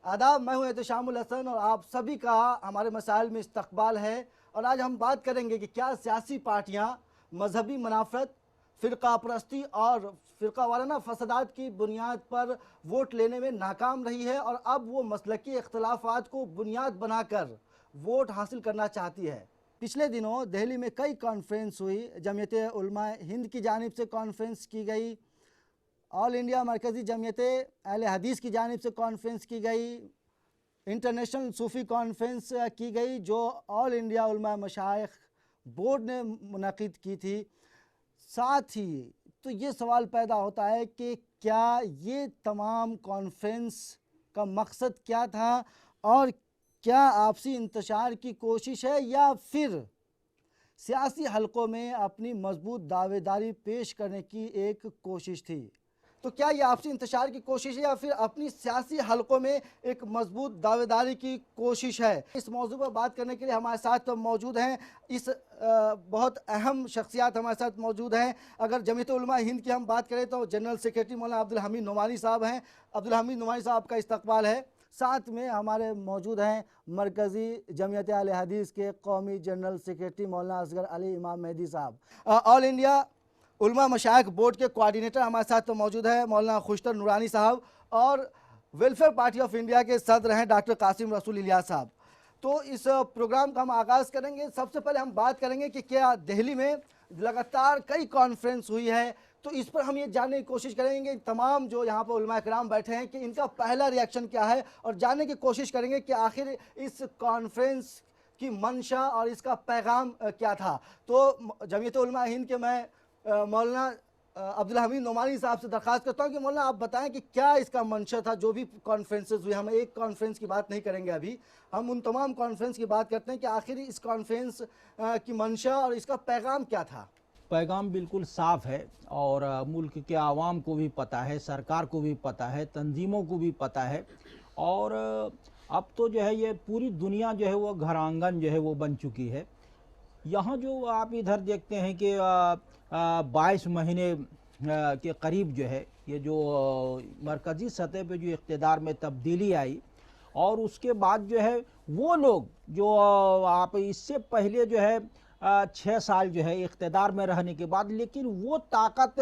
आदाब, मैं हूं एहतशामुल हसन और आप सभी का हमारे मसाइल में इस्तकबाल है। और आज हम बात करेंगे कि क्या सियासी पार्टियां मजहबी मुनाफरत, फ़िरका परस्ती और फ़िरका वाराना फसादात की बुनियाद पर वोट लेने में नाकाम रही है और अब वो मसलकी इख्तलाफात को बुनियाद बनाकर वोट हासिल करना चाहती है। पिछले दिनों दिल्ली में कई कॉन्फ्रेंस हुई। जमीयत उलमा हिंद की जानिब से कॉन्फ्रेंस की गई, ऑल इंडिया मरकज़ी जमीयत अहले हदीस की जानिब से कॉन्फ्रेंस की गई, इंटरनेशनल सूफ़ी कॉन्फ्रेंस की गई जो ऑल इंडिया उलमा मशाइख बोर्ड ने मुनक़िद की थी। साथ ही तो ये सवाल पैदा होता है कि क्या ये तमाम कॉन्फ्रेंस का मकसद क्या था और क्या आपसी इंतशार की कोशिश है या फिर सियासी हलकों में अपनी मजबूत दावेदारी पेश करने की एक कोशिश थी। तो क्या ये आपसी इंतशार की कोशिश है या फिर अपनी सियासी हलकों में एक मजबूत दावेदारी की कोशिश है? इस मौजू पर बात करने के लिए हमारे साथ मौजूद हैं बहुत अहम शख्सियात हमारे साथ मौजूद हैं। अगर जमीयत उलमा हिंद की हम बात करें तो जनरल सेक्रेटरी मौलाना अब्दुल हमीद नोमानी साहब हैं। अब्दुल हमीद नोमानी साहब का इस्तकबाल है। साथ में हमारे मौजूद हैं मरकज़ी जमीयत अहले हदीस के कौमी जनरल सेक्रेटरी मौलाना असगर अली इमाम मेहदी साहब। ऑल इंडिया उलमा मशाइख बोर्ड के कोऑर्डिनेटर हमारे साथ तो मौजूद है मौलाना खुशतर नूरानी साहब और वेलफेयर पार्टी ऑफ इंडिया के सदर हैं डॉक्टर कासिम रसूल इलियास साहब। तो इस प्रोग्राम का हम आगाज़ करेंगे। सबसे पहले हम बात करेंगे कि क्या दिल्ली में लगातार कई कॉन्फ्रेंस हुई है, तो इस पर हम ये जानने की कोशिश करेंगे तमाम जो यहाँ पर उलमा किराम बैठे हैं कि इनका पहला रिएक्शन क्या है और जानने की कोशिश करेंगे कि आखिर इस कॉन्फ्रेंस की मंशा और इसका पैगाम क्या था। तो जमीयत उलमा हिंद के मैं मौलाना अब्दुल हमीद नोमानी साहब से दरख्वास्त करता हूँ कि मौलाना आप बताएं कि क्या इसका मंशा था। जो भी कॉन्फ्रेंसेस हुई, हम एक कॉन्फ्रेंस की बात नहीं करेंगे अभी, हम उन तमाम कॉन्फ्रेंस की बात करते हैं कि आखिर इस कॉन्फ्रेंस की मंशा और इसका पैगाम क्या था। पैगाम बिल्कुल साफ है और मुल्क के आवाम को भी पता है, सरकार को भी पता है, तंजीमों को भी पता है। और अब तो जो है ये पूरी दुनिया जो है वो घर आंगन जो है वो बन चुकी है। यहाँ जो आप इधर देखते हैं कि 22 महीने के करीब जो है ये जो मरकज़ी सतह पे जो इक़्तिदार में तब्दीली आई और उसके बाद जो है वो लोग जो आप इससे पहले जो है 6 साल जो है इक़्तिदार में रहने के बाद, लेकिन वो ताकत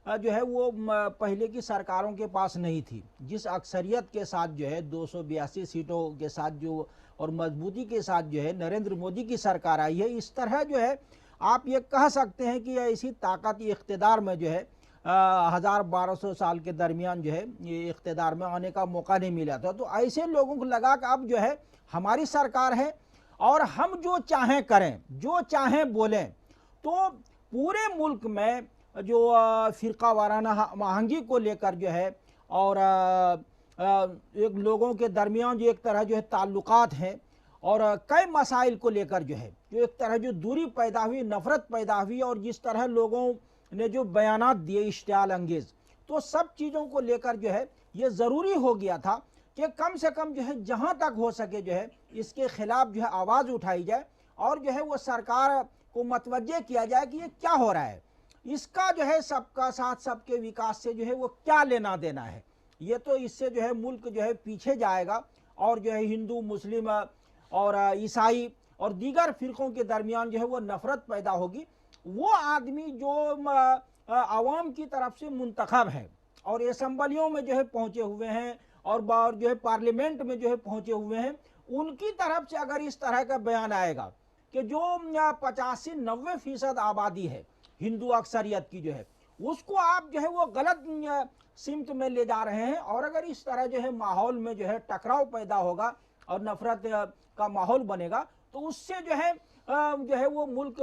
जो है वो पहले की सरकारों के पास नहीं थी। जिस अक्सरियत के साथ जो है 282 सीटों के साथ जो और मजबूती के साथ जो है नरेंद्र मोदी की सरकार आई है, इस तरह जो है आप ये कह सकते हैं कि ऐसी ताकत इक़्तिदार में जो है 1200 साल के दरमियान जो है ये इक़्तिदार में आने का मौका नहीं मिला था। तो ऐसे लोगों को लगा कि अब जो है हमारी सरकार है और हम जो चाहें करें, जो चाहें बोलें। तो पूरे मुल्क में जो फ़िरका वाराना आहंगी को लेकर जो है और एक लोगों के दरमियान जो एक तरह जो है ताल्लुकात हैं और कई मसाइल को लेकर जो है जो एक तरह जो दूरी पैदा हुई, नफ़रत पैदा हुई और जिस तरह लोगों ने जो बयानात दिए इश्तियाल अंगेज़, तो सब चीज़ों को लेकर जो है ये ज़रूरी हो गया था कि कम से कम जो है जहाँ तक हो सके जो है इसके ख़िलाफ़ जो है आवाज़ उठाई जाए और जो है वो सरकार को मतवज्जे किया जाए कि ये क्या हो रहा है, इसका जो है सबका साथ सबके विकास से जो है वो क्या लेना देना है। ये तो इससे जो है मुल्क जो है पीछे जाएगा और जो है हिंदू, मुस्लिम और ईसाई और दीगर फ़िरक़ों के दरमियान जो है वो नफ़रत पैदा होगी। वो आदमी जो आवाम की तरफ से मुंतखब हैं और असम्बलियों में जो है पहुँचे हुए हैं और जो है पार्लियामेंट में जो है पहुँचे हुए हैं, उनकी तरफ से अगर इस तरह का बयान आएगा कि जो 85 से 90% आबादी है हिंदू अक्सरियत की जो है उसको आप जो है वो गलत सिमत में ले जा रहे हैं और अगर इस तरह जो है माहौल में जो है टकराव पैदा होगा और नफ़रत का माहौल बनेगा तो उससे जो है वो मुल्क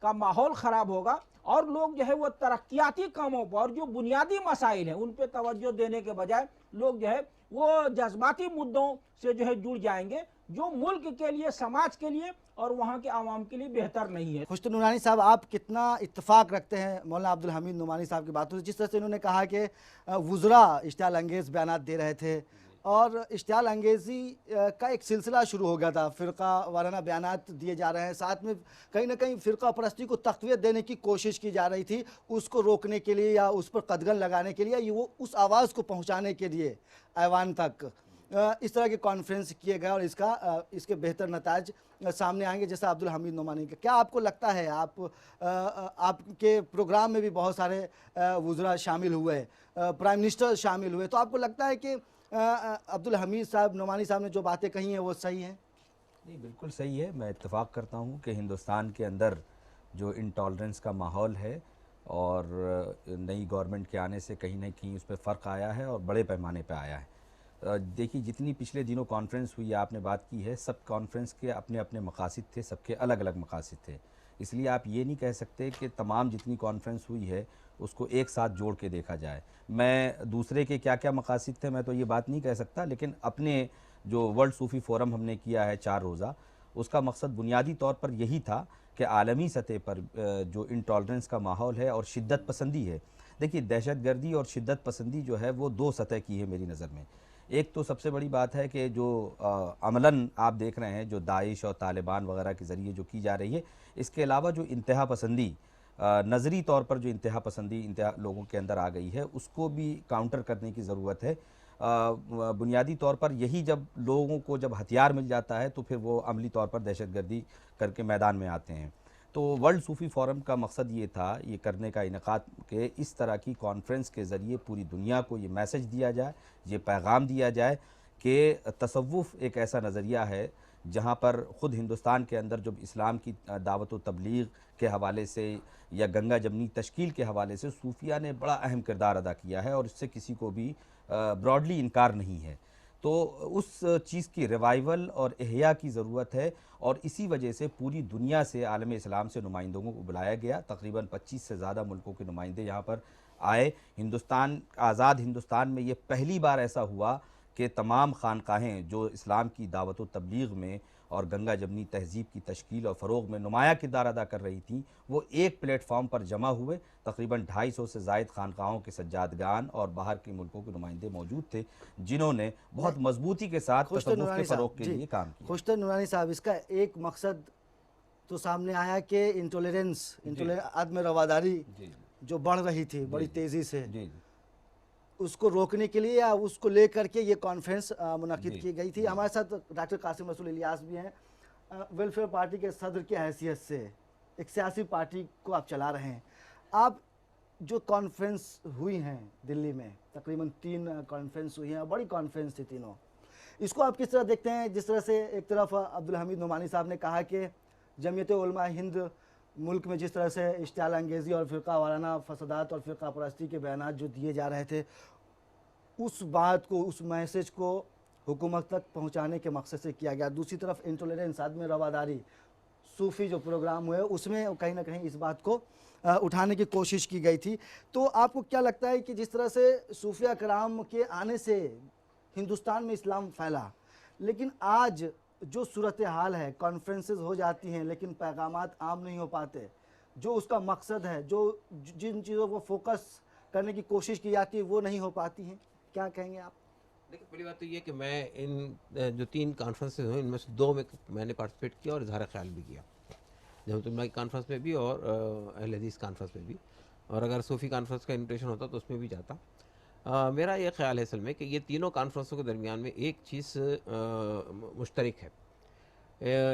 का माहौल ख़राब होगा और लोग जो है वो तरक्याती कामों पर और जो बुनियादी मसाइल हैं उन पर तवज्जो देने के बजाय लोग जो है वो जज्बाती मुद्दों से जो है जुड़ जाएंगे, जो मुल्क के लिए, समाज के लिए और वहाँ के आवाम के लिए बेहतर नहीं है। खुशतर नूरानी साहब, आप कितना इत्तेफाक रखते हैं मौलाना अब्दुल हमीद नोमानी साहब की बातों से? जिस तरह से उन्होंने कहा कि वुज़रा इश्तियाल अंगेज़ बयानात दे रहे थे और इश्तियाल अंगेज़ी का एक सिलसिला शुरू हो गया था, फ़िरका वाराना बयानात दिए जा रहे हैं, साथ में कहीं ना कहीं फ़िरका परस्ती को तक़वियत देने की कोशिश की जा रही थी, उसको रोकने के लिए या उस पर कदगन लगाने के लिए, ये वो उस आवाज़ को पहुँचाने के लिए ऐवान तक। इस तरह के कॉन्फ्रेंस किए गए और इसके बेहतर नताज सामने आएंगे, जैसा अब्दुल हमीद नोमानी का। क्या आपको लगता है, आपके प्रोग्राम में भी बहुत सारे वुज़रा शामिल हुए, प्राइम मिनिस्टर शामिल हुए, तो आपको लगता है कि अब्दुल हमीद साहब नोमानी साहब ने जो बातें कही हैं वो सही हैं? नहीं, बिल्कुल सही है। मैं इत्तेफाक करता हूँ कि हिंदुस्तान के अंदर जो इंटॉलरेंस का माहौल है और नई गवर्नमेंट के आने से कहीं ना कहीं उस पर फ़र्क आया है और बड़े पैमाने पर आया है। देखिए, जितनी पिछले दिनों कॉन्फ्रेंस हुई, आपने बात की है, सब कॉन्फ्रेंस के अपने अपने मकासद थे, सबके अलग अलग मकासद थे। इसलिए आप ये नहीं कह सकते कि तमाम जितनी कॉन्फ्रेंस हुई है उसको एक साथ जोड़ के देखा जाए। मैं दूसरे के क्या क्या मकासद थे मैं तो ये बात नहीं कह सकता, लेकिन अपने जो वर्ल्ड सूफ़ी फ़ोरम हमने किया है 4 रोज़ा, उसका मकसद बुनियादी तौर पर यही था कि आलमी सतह पर जो इंटॉलरेंस का माहौल है और शिद्दत पसंदी है। देखिए, दहशतगर्दी और शिद्दत पसंदी जो है वो 2 सतह की है मेरी नज़र में। एक तो सबसे बड़ी बात है कि जो अमलन आप देख रहे हैं, जो दाइश और तालिबान वगैरह के ज़रिए जो की जा रही है, इसके अलावा जो इंतहा पसंदी, नज़री तौर पर जो इंतहा पसंदी लोगों के अंदर आ गई है, उसको भी काउंटर करने की ज़रूरत है। बुनियादी तौर पर यही, जब लोगों को जब हथियार मिल जाता है तो फिर वो अमली तौर पर दहशतगर्दी करके मैदान में आते हैं। तो वर्ल्ड सूफ़ी फ़ोरम का मकसद ये था, ये करने का इनेकाद, कि इस तरह की कॉन्फ्रेंस के ज़रिए पूरी दुनिया को ये मैसेज दिया जाए, ये पैगाम दिया जाए कि तसव्वुफ़ एक ऐसा नज़रिया है जहाँ पर ख़ुद हिंदुस्तान के अंदर जब इस्लाम की दावत व तबलीग के हवाले से या गंगा जमनी तश्कील के हवाले से सूफिया ने बड़ा अहम किरदार अदा किया है और इससे किसी को भी ब्रॉडली इनकार नहीं है। तो उस चीज़ की रिवाइवल और एहया की ज़रूरत है और इसी वजह से पूरी दुनिया से, आलम इस्लाम से नुमाइंदों को बुलाया गया। तकरीबन 25 से ज़्यादा मुल्कों के नुमाइंदे यहाँ पर आए। हिंदुस्तान, आज़ाद हिंदुस्तान में ये पहली बार ऐसा हुआ कि तमाम खानकाहें जो इस्लाम की दावत व तबलीग में और गंगा जमनी तहज़ीब की तश्कील और फ़रोग़ में नुमाया किरदार अदा कर रही थी, वो एक प्लेटफॉर्म पर जमा हुए। तकरीबन 250 से ज़ायद खानकाहों के सज्जादगान और बाहर के मुल्कों के नुमाइंदे मौजूद थे, जिन्होंने बहुत मजबूती के साथ तसव्वुफ़ के फ़रोग़ के लिए काम किया। खुशतर नूरानी साहब, इसका एक मकसद तो सामने आया कि इंटॉलरेंस, आदम रवादारी जो बढ़ रही थी बड़ी तेज़ी से, उसको रोकने के लिए या उसको लेकर के ये कॉन्फ्रेंस मुनक़िद की गई थी। हमारे साथ डॉक्टर कासिम रसूल इलियास भी हैं, वेलफेयर पार्टी के सदर की हैसियत से एक सियासी पार्टी को आप चला रहे हैं। आप जो कॉन्फ्रेंस हुई हैं दिल्ली में, तकरीबन 3 कॉन्फ्रेंस हुई हैं, बड़ी कॉन्फ्रेंस थी तीनों, इसको आप किस तरह देखते हैं? जिस तरह से एक तरफ अब्दुल हमीद नोमानी साहब ने कहा कि जमीयत उलमा हिंद मुल्क में जिस तरह से इश्तिआल अंगेज़ी और फ़िरका वाराना फसादात और फ़िरका परस्ती के बयानात जो दिए जा रहे थे, उस बात को, उस मैसेज को हुकूमत तक पहुंचाने के मकसद से किया गया। दूसरी तरफ इंटॉलरेंस, आदम रवादारी, सूफ़ी जो प्रोग्राम हुए, उसमें कहीं ना कहीं इस बात को उठाने की कोशिश की गई थी। तो आपको क्या लगता है कि जिस तरह से सूफिया कराम के आने से हिंदुस्तान में इस्लाम फैला, लेकिन आज जो सूरत हाल है, कॉन्फ्रेंसेस हो जाती हैं लेकिन पैगामात आम नहीं हो पाते, जो उसका मकसद है, जो जिन चीज़ों को फोकस करने की कोशिश की जाती है वो नहीं हो पाती हैं, क्या कहेंगे आप? देखिए, पहली बात तो ये कि मैं इन जो 3 कॉन्फ्रेंसेस हुई, इनमें से 2 में मैंने पार्टिसिपेट किया और इजहार ख्याल भी किया, जमतुल्लाह की कॉन्फ्रेंस में भी और अहले हदीस कॉन्फ्रेंस में भी, और अगर सूफ़ी कॉन्फ्रेंस का इन्विटेशन होता तो उसमें भी जाता। मेरा ये ख्याल है असल में कि ये तीनों कॉन्फ्रेंसों के दरमियान में एक चीज़ मुश्तरक है,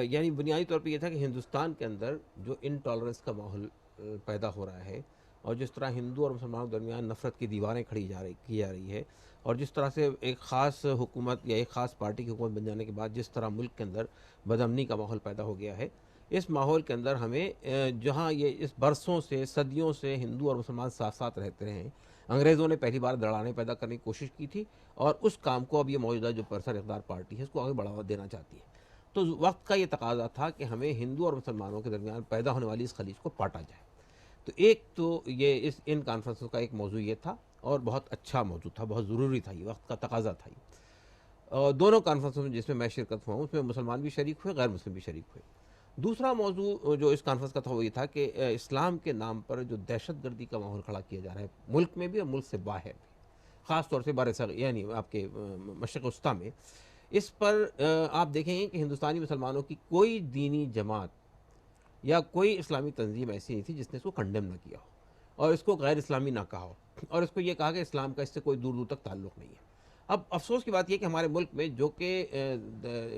यानी बुनियादी तौर पे ये था कि हिंदुस्तान के अंदर जो इनटॉलरेंस का माहौल पैदा हो रहा है और जिस तरह हिंदू और मुसलमानों के दरमियान नफ़रत की दीवारें की जा रही है, और जिस तरह से एक ख़ास हुकूमत या एक ख़ास पार्टी की हुकूमत बन जाने के बाद जिस तरह मुल्क के अंदर बदअमनी का माहौल पैदा हो गया है, इस माहौल के अंदर हमें, जहाँ ये इस बरसों से, सदियों से हिंदू और मुसलमान साथ साथ रहते रहे हैं, अंग्रेज़ों ने पहली बार दड़ाने पैदा करने की कोशिश की थी और उस काम को अब ये मौजूदा जो परसर इक़्तिदार पार्टी है इसको आगे बढ़ावा देना चाहती है। तो वक्त का ये तकाजा था कि हमें हिंदू और मुसलमानों के दरमियान पैदा होने वाली इस खलीज को पाटा जाए। तो एक तो ये इन कॉन्फ्रेंसों का एक मौजू ये था और बहुत अच्छा मौजू था, बहुत ज़रूरी था, ये वक्त का तकाजा था ये। और दोनों कॉन्फ्रेंसों में जिसमें मैं शिरकत हुआ हूँ उसमें मुसलमान भी शरीक हुए, गैर मुस्लिम भी शरीक हुए। दूसरा मौजू जो इस कॉन्फ्रेंस का था वो ये था कि इस्लाम के नाम पर जो दहशतगर्दी का माहौल खड़ा किया जा रहा है मुल्क में भी और मुल्क से बाहर भी, ख़ास तौर से बार-ए-सग़ीर यानी आपके मशरिक़ वस्ता में, इस पर आप देखेंगे कि हिंदुस्तानी मुसलमानों की कोई दीनी जमात या कोई इस्लामी तंजीम ऐसी नहीं थी जिसने इसको कंडेम ना किया हो और इसको गैर इस्लामी ना कहा हो और इसको ये कहा कि इस्लाम का इससे कोई दूर दूर तक ताल्लुक़ नहीं है। अब अफसोस की बात यह कि हमारे मुल्क में जो कि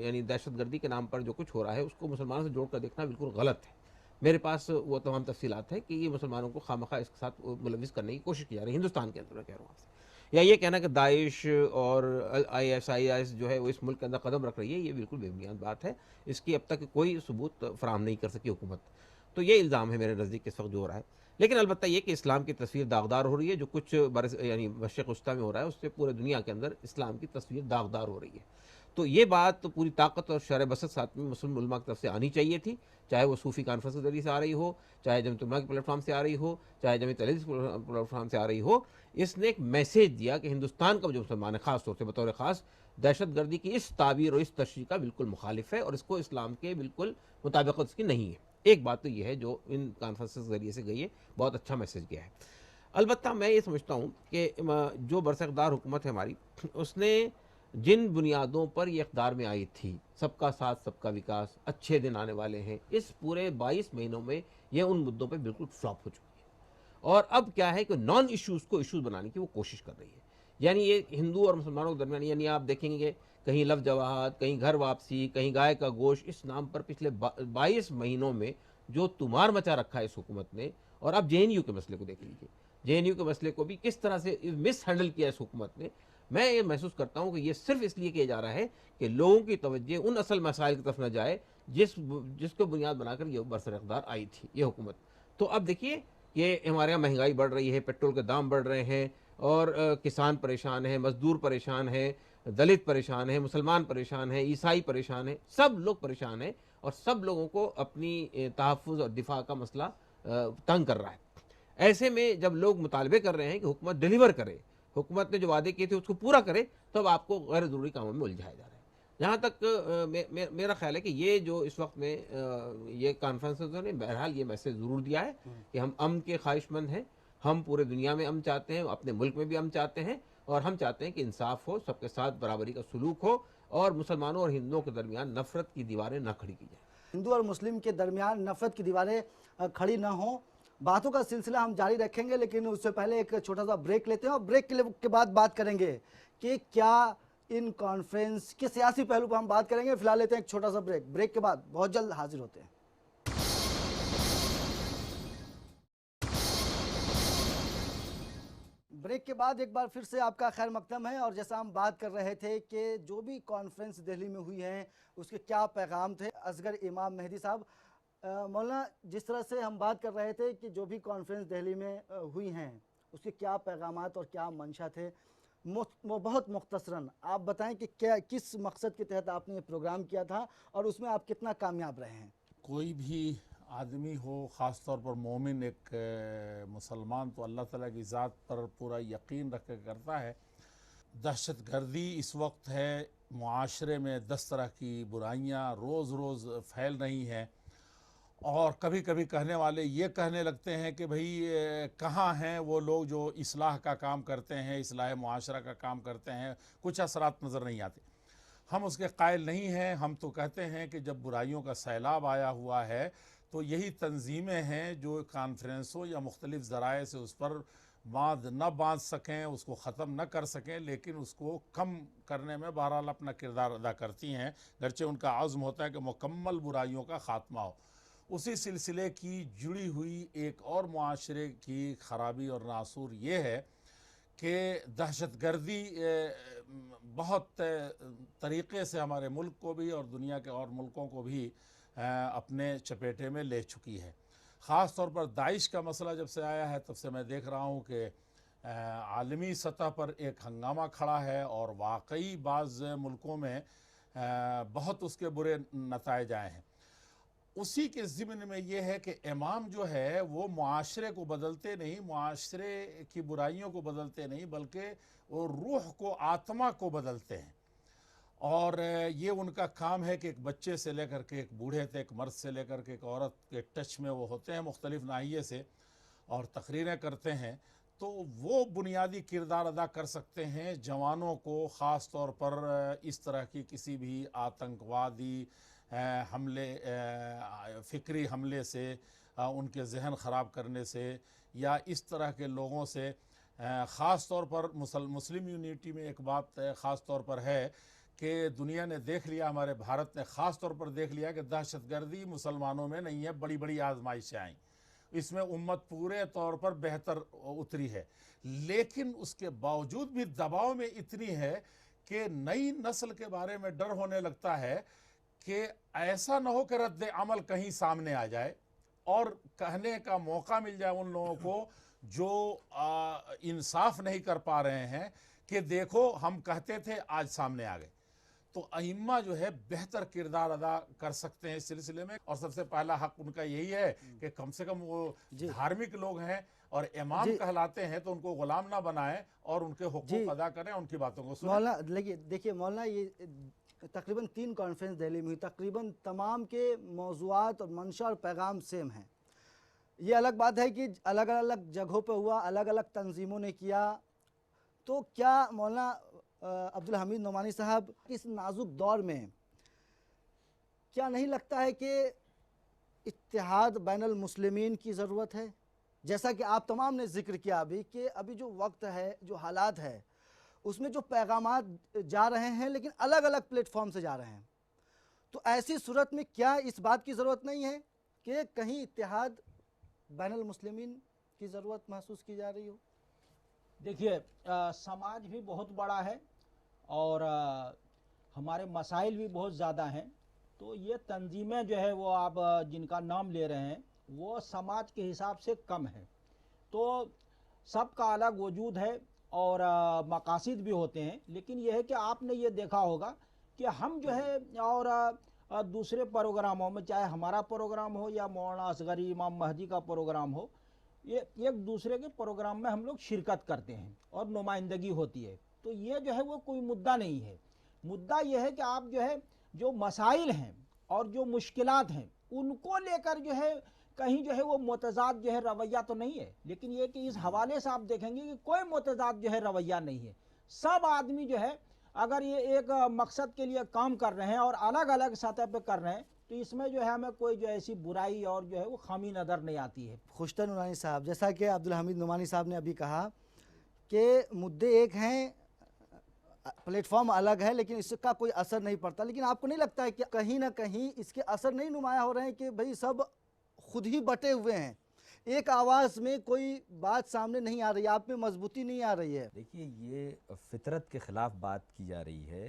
यानी दहशतगर्दी के नाम पर जो कुछ हो रहा है उसको मुसलमानों से जोड़कर देखना बिल्कुल गलत है। मेरे पास वो तमाम तफसीलात है कि ये मुसलमानों को खामखा इसके साथ मुलविस करने की कोशिश की जा रही है हिंदुस्तान के अंदर, मैं कह रहा हूँ आपसे। या ये कहना कि दाइश और ISIS जो है वो इस मुल्क के अंदर कदम रख रही है, ये बिल्कुल बेबुनियाद बात है। इसकी अब तक कोई सबूत फराहम नहीं कर सकी हुकूमत। तो ये इल्ज़ाम है मेरे नज़दीक इस वक्त जो हो रहा है। लेकिन अलबत्ता ये कि इस्लाम की तस्वीर दागदार हो रही है, जो कुछ यानी मशरिक़ वस्ता में हो रहा है उससे पूरे दुनिया के अंदर इस्लाम की तस्वीर दागदार हो रही है। तो ये बात तो पूरी ताकत और शर बसत साथ में मुस्लिम उलमा की तरफ से आनी चाहिए थी, चाहे वो सूफ़ी कॉन्फ्रेंस के ज़रिए से आ रही हो, चाहे जमीयत उलमा के प्लेटफॉर्म से आ रही हो, चाहे जमीयत अहले हदीस प्लेटफॉर्म से आ रही हो। इसने एक मैसेज दिया कि हिंदुस्तान का जो मुसलमान है ख़ास तौर से बतौर ख़ास दहशतगर्दी की इस ताबीर और इस तशरीह का बिल्कुल मुखालिफ है और इसको इस्लाम के बिल्कुल मुताबिकत उसकी नहीं है। एक बात तो यह है जो इन कॉन्फ्रेंस के ज़रिए से गई है, बहुत अच्छा मैसेज गया है। अलबत्ता मैं ये समझता हूँ कि जो बरसकदार हुकूमत है हमारी, उसने जिन बुनियादों पर ये इक़्तिदार में आई थी, सबका साथ सबका विकास, अच्छे दिन आने वाले हैं, इस पूरे 22 महीनों में ये उन मुद्दों पर बिल्कुल फ्लॉप हो चुकी है। और अब क्या है कि नॉन इश्यूज़ को इश्यूज़ बनाने की वो कोशिश कर रही है। यानी ये हिंदू और मुसलमानों के दरमियान, यानी आप देखेंगे कहीं लव जवाहत, कहीं घर वापसी, कहीं गाय का गोश्त, इस नाम पर पिछले 22 महीनों में जो तुमार मचा रखा है इस हुकूमत ने। और अब JNU के मसले को देख लीजिए, JNU के मसले को भी किस तरह से मिस हैंडल किया इस हुकूमत ने। मैं ये महसूस करता हूँ कि ये सिर्फ इसलिए किया जा रहा है कि लोगों की तवज्जो उन असल मसाइल की तरफ न जाए जिसको बुनियाद बनाकर ये बरसर इक़्तिदार आई थी ये हुकूमत। तो अब देखिए कि हमारे यहाँ महंगाई बढ़ रही है, पेट्रोल के दाम बढ़ रहे हैं और किसान परेशान है, मजदूर परेशान है, दलित परेशान है, मुसलमान परेशान है, ईसाई परेशान है, सब लोग परेशान हैं और सब लोगों को अपनी तहफ़्फ़ुज़ और दिफा का मसला तंग कर रहा है। ऐसे में जब लोग मुतालबे कर रहे हैं कि हुकूमत डिलीवर करे, हुकूमत ने जो वादे किए थे उसको पूरा करे, तब आपको गैर ज़रूरी कामों में उलझाया जा रहा है। जहाँ तक मेरा ख्याल है कि ये जो इस वक्त में ये कॉन्फ्रेंसेस ने बहरहाल ये मैसेज ज़रूर दिया है कि हम अमन के ख्वाहिशमंद हैं, हम पूरे दुनिया में अमन चाहते हैं, अपने मुल्क में भी अमन चाहते हैं और हम चाहते हैं कि इंसाफ हो, सबके साथ बराबरी का सलूक हो और मुसलमानों और हिंदुओं के दरमियान नफरत की दीवारें न खड़ी की जाए। हिंदू और मुस्लिम के दरमियान नफरत की दीवारें खड़ी ना हो। बातों का सिलसिला हम जारी रखेंगे, लेकिन उससे पहले एक छोटा सा ब्रेक लेते हैं और ब्रेक के बाद बात करेंगे कि क्या इन कॉन्फ्रेंस के सियासी पहलू पर हम बात करेंगे। फिलहाल लेते हैं एक छोटा सा ब्रेक। ब्रेक के बाद बहुत जल्द हाजिर होते हैं। ब्रेक के बाद एक बार फिर से आपका खैर मकदम है। और जैसा हम बात कर रहे थे कि जो भी कॉन्फ्रेंस दिल्ली में हुई है उसके क्या पैगाम थे, असगर इमाम मेहदी साहब, मौलाना, जिस तरह से हम बात कर रहे थे कि जो भी कॉन्फ्रेंस दिल्ली में हुई हैं उसके क्या पैगामात और क्या मंशा थे, वो बहुत मुख्तसरन आप बताएं कि क्या किस मकसद के तहत आपने ये प्रोग्राम किया था और उसमें आप कितना कामयाब रहे हैं। कोई भी आदमी हो, ख़ास तौर पर मोमिन एक मुसलमान, तो अल्लाह ताला की ज़ात पर पूरा यकीन रख कर करता है। दहशत गर्दी इस वक्त है, मुआशरे में 10 तरह की बुराइयाँ रोज़ रोज़ फैल रही हैं और कभी कभी कहने वाले ये कहने लगते हैं कि भाई कहाँ हैं वो लोग जो इस्लाह का काम करते हैं, इस्लाह मुआशरा का काम करते हैं, कुछ असरात नज़र नहीं आते। हम उसके कायल नहीं हैं। हम तो कहते हैं कि जब बुराइयों का सैलाब आया हुआ है तो यही तंजीमें हैं जो कॉन्फ्रेंसों या मुख्तलिफ़ ज़राए से उस पर बांध सकें, उसको ख़त्म न कर सकें, लेकिन उसको कम करने में बहरहाल अपना किरदार अदा करती हैं, गरचे उनका आज़्म होता है कि मुकम्मल बुराइयों का ख़ात्मा हो। उसी सिलसिले की जुड़ी हुई एक और मुआशरे की ख़राबी और नासूर ये है कि दहशतगर्दी बहुत तरीक़े से हमारे मुल्क को भी और दुनिया के और मुल्कों को भी अपने चपेटे में ले चुकी है। ख़ास तौर पर दाइश का मसला जब से आया है तब से मैं देख रहा हूँ कि आलमी सतह पर एक हंगामा खड़ा है और वाकई बाज़ मुल्कों में बहुत उसके बुरे नताइज आए हैं। उसी के ज़िम्न में ये है कि इमाम जो है वो मुआशरे को बदलते नहीं, मुआशरे की बुराइयों को बदलते नहीं, बल्कि वो रूह को, आत्मा को बदलते हैं। और ये उनका काम है कि एक बच्चे से लेकर के एक बूढ़े तक, एक मर्द से लेकर के एक औरत के टच में वो होते हैं मुख्तलिफ़ नाहिए से और तकरीरें करते हैं। तो वो बुनियादी किरदार अदा कर सकते हैं जवानों को, ख़ास तौर पर इस तरह की किसी भी आतंकवादी हमले, फ़िक्री हमले से, उनके जहन ख़राब करने से या इस तरह के लोगों से ख़ास तौर पर मुस्लिम यूनिटी में एक बात ख़ास तौर पर है कि दुनिया ने देख लिया, हमारे भारत ने ख़ास तौर पर देख लिया कि दहशतगर्दी मुसलमानों में नहीं है, बड़ी बड़ी आजमाइशें आईं, इसमें उम्मत पूरे तौर पर बेहतर उतरी है, लेकिन उसके बावजूद भी दबाव में इतनी है कि नई नस्ल के बारे में डर होने लगता है कि ऐसा न हो कि रद्द अमल कहीं सामने आ जाए और कहने का मौका मिल जाए उन लोगों को जो इंसाफ नहीं कर पा रहे हैं कि देखो हम कहते थे आज सामने आ गए। तो अइम्मा जो है बेहतर किरदार अदा कर सकते हैं इस सिलसिले में, और सबसे पहला हक उनका यही है कि कम से कम वो धार्मिक लोग हैं और इमाम कहलाते हैं, तो उनको गुलाम ना बनाएं और उनके हुकूक अदा करें, उनकी बातों को सुनें। मौलाना देखिए मौलाना, ये तकरीबन 3 कॉन्फ्रेंस दिल्ली में हुई, तकरीबन तमाम के मौज़ूआत और मंशा और पैगाम सेम हैं। ये अलग बात है कि अलग अलग जगहों पर हुआ, अलग अलग तंजीमों ने किया, तो क्या मौलाना अब्दुल हमीद नोमानी साहब इस नाजुक दौर में क्या नहीं लगता है कि इत्तेहाद बैनुल मुस्लिमीन की ज़रूरत है? जैसा कि आप तमाम ने जिक्र किया अभी कि अभी जो वक्त है, जो हालात है, उसमें जो पैगामात जा रहे हैं लेकिन अलग अलग प्लेटफॉर्म से जा रहे हैं, तो ऐसी सूरत में क्या इस बात की ज़रूरत नहीं है कि कहीं इत्तेहाद बैनुल मुस्लिमीन की ज़रूरत महसूस की जा रही हो? देखिए, समाज भी बहुत बड़ा है और हमारे मसाइल भी बहुत ज़्यादा हैं, तो ये तंजीमें जो है वो आप जिनका नाम ले रहे हैं वो समाज के हिसाब से कम है, तो सबका अलग वजूद है और मकासद भी होते हैं। लेकिन यह है कि आपने ये देखा होगा कि हम जो है और दूसरे प्रोग्रामों में, चाहे हमारा प्रोग्राम हो या मौलाना असगरी इमाम महदी का प्रोग्राम हो, ये एक दूसरे के प्रोग्राम में हम लोग शिरकत करते हैं और नुमाइंदगी होती है, तो ये जो है वो कोई मुद्दा नहीं है। मुद्दा ये है कि आप जो है जो मसाइल हैं और जो मुश्किलात हैं उनको लेकर जो है कहीं जो है वो मुतजाद जो है रवैया तो नहीं है, लेकिन ये कि इस हवाले से आप देखेंगे कि कोई मुतजाद जो है रवैया नहीं है। सब आदमी जो है अगर ये एक मकसद के लिए काम कर रहे हैं और अलग अलग सतह पे कर रहे हैं, तो इसमें जो है हमें कोई जो ऐसी बुराई और जो है वो खामी नज़र नहीं आती है। खुश्ता नूरानी साहब, जैसा कि अब्दुल हमीद नोमानी साहब ने अभी कहा कि मुद्दे एक हैं, प्लेटफॉर्म अलग है, लेकिन इसका कोई असर नहीं पड़ता, लेकिन आपको नहीं लगता है कि कहीं ना कहीं इसके असर नहीं नुमाया हो रहे हैं कि भाई सब खुद ही बटे हुए हैं, एक आवाज़ में कोई बात सामने नहीं आ रही, आप में मजबूती नहीं आ रही है? देखिए, ये फितरत के ख़िलाफ़ बात की जा रही है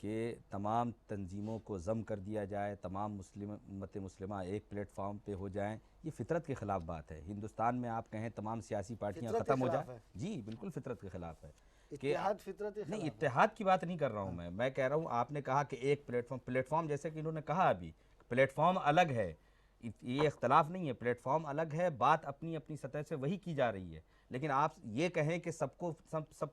कि तमाम तंजीमों को ज़म कर दिया जाए, तमाम मुस्लिम उम्मत मुस्लिमा एक प्लेटफॉर्म पे हो जाएं, ये फितरत के ख़िलाफ़ बात है। हिंदुस्तान में आप कहें तमाम सियासी पार्टियां ख़त्म हो जाए, जी बिल्कुल फितरत के ख़िलाफ़ है। इत्तेहाद फितरत के नहीं, खिलाफ है। इत्तेहाद की बात नहीं कर रहा हूँ मैं कह रहा हूँ, आपने कहा कि एक प्लेटफॉर्म जैसे कि इन्होंने कहा अभी, प्लेटफॉर्म अलग है, ये इख्तलाफ नहीं है, प्लेटफॉर्म अलग है, बात अपनी अपनी सतह से वही की जा रही है। लेकिन आप ये कहें कि सब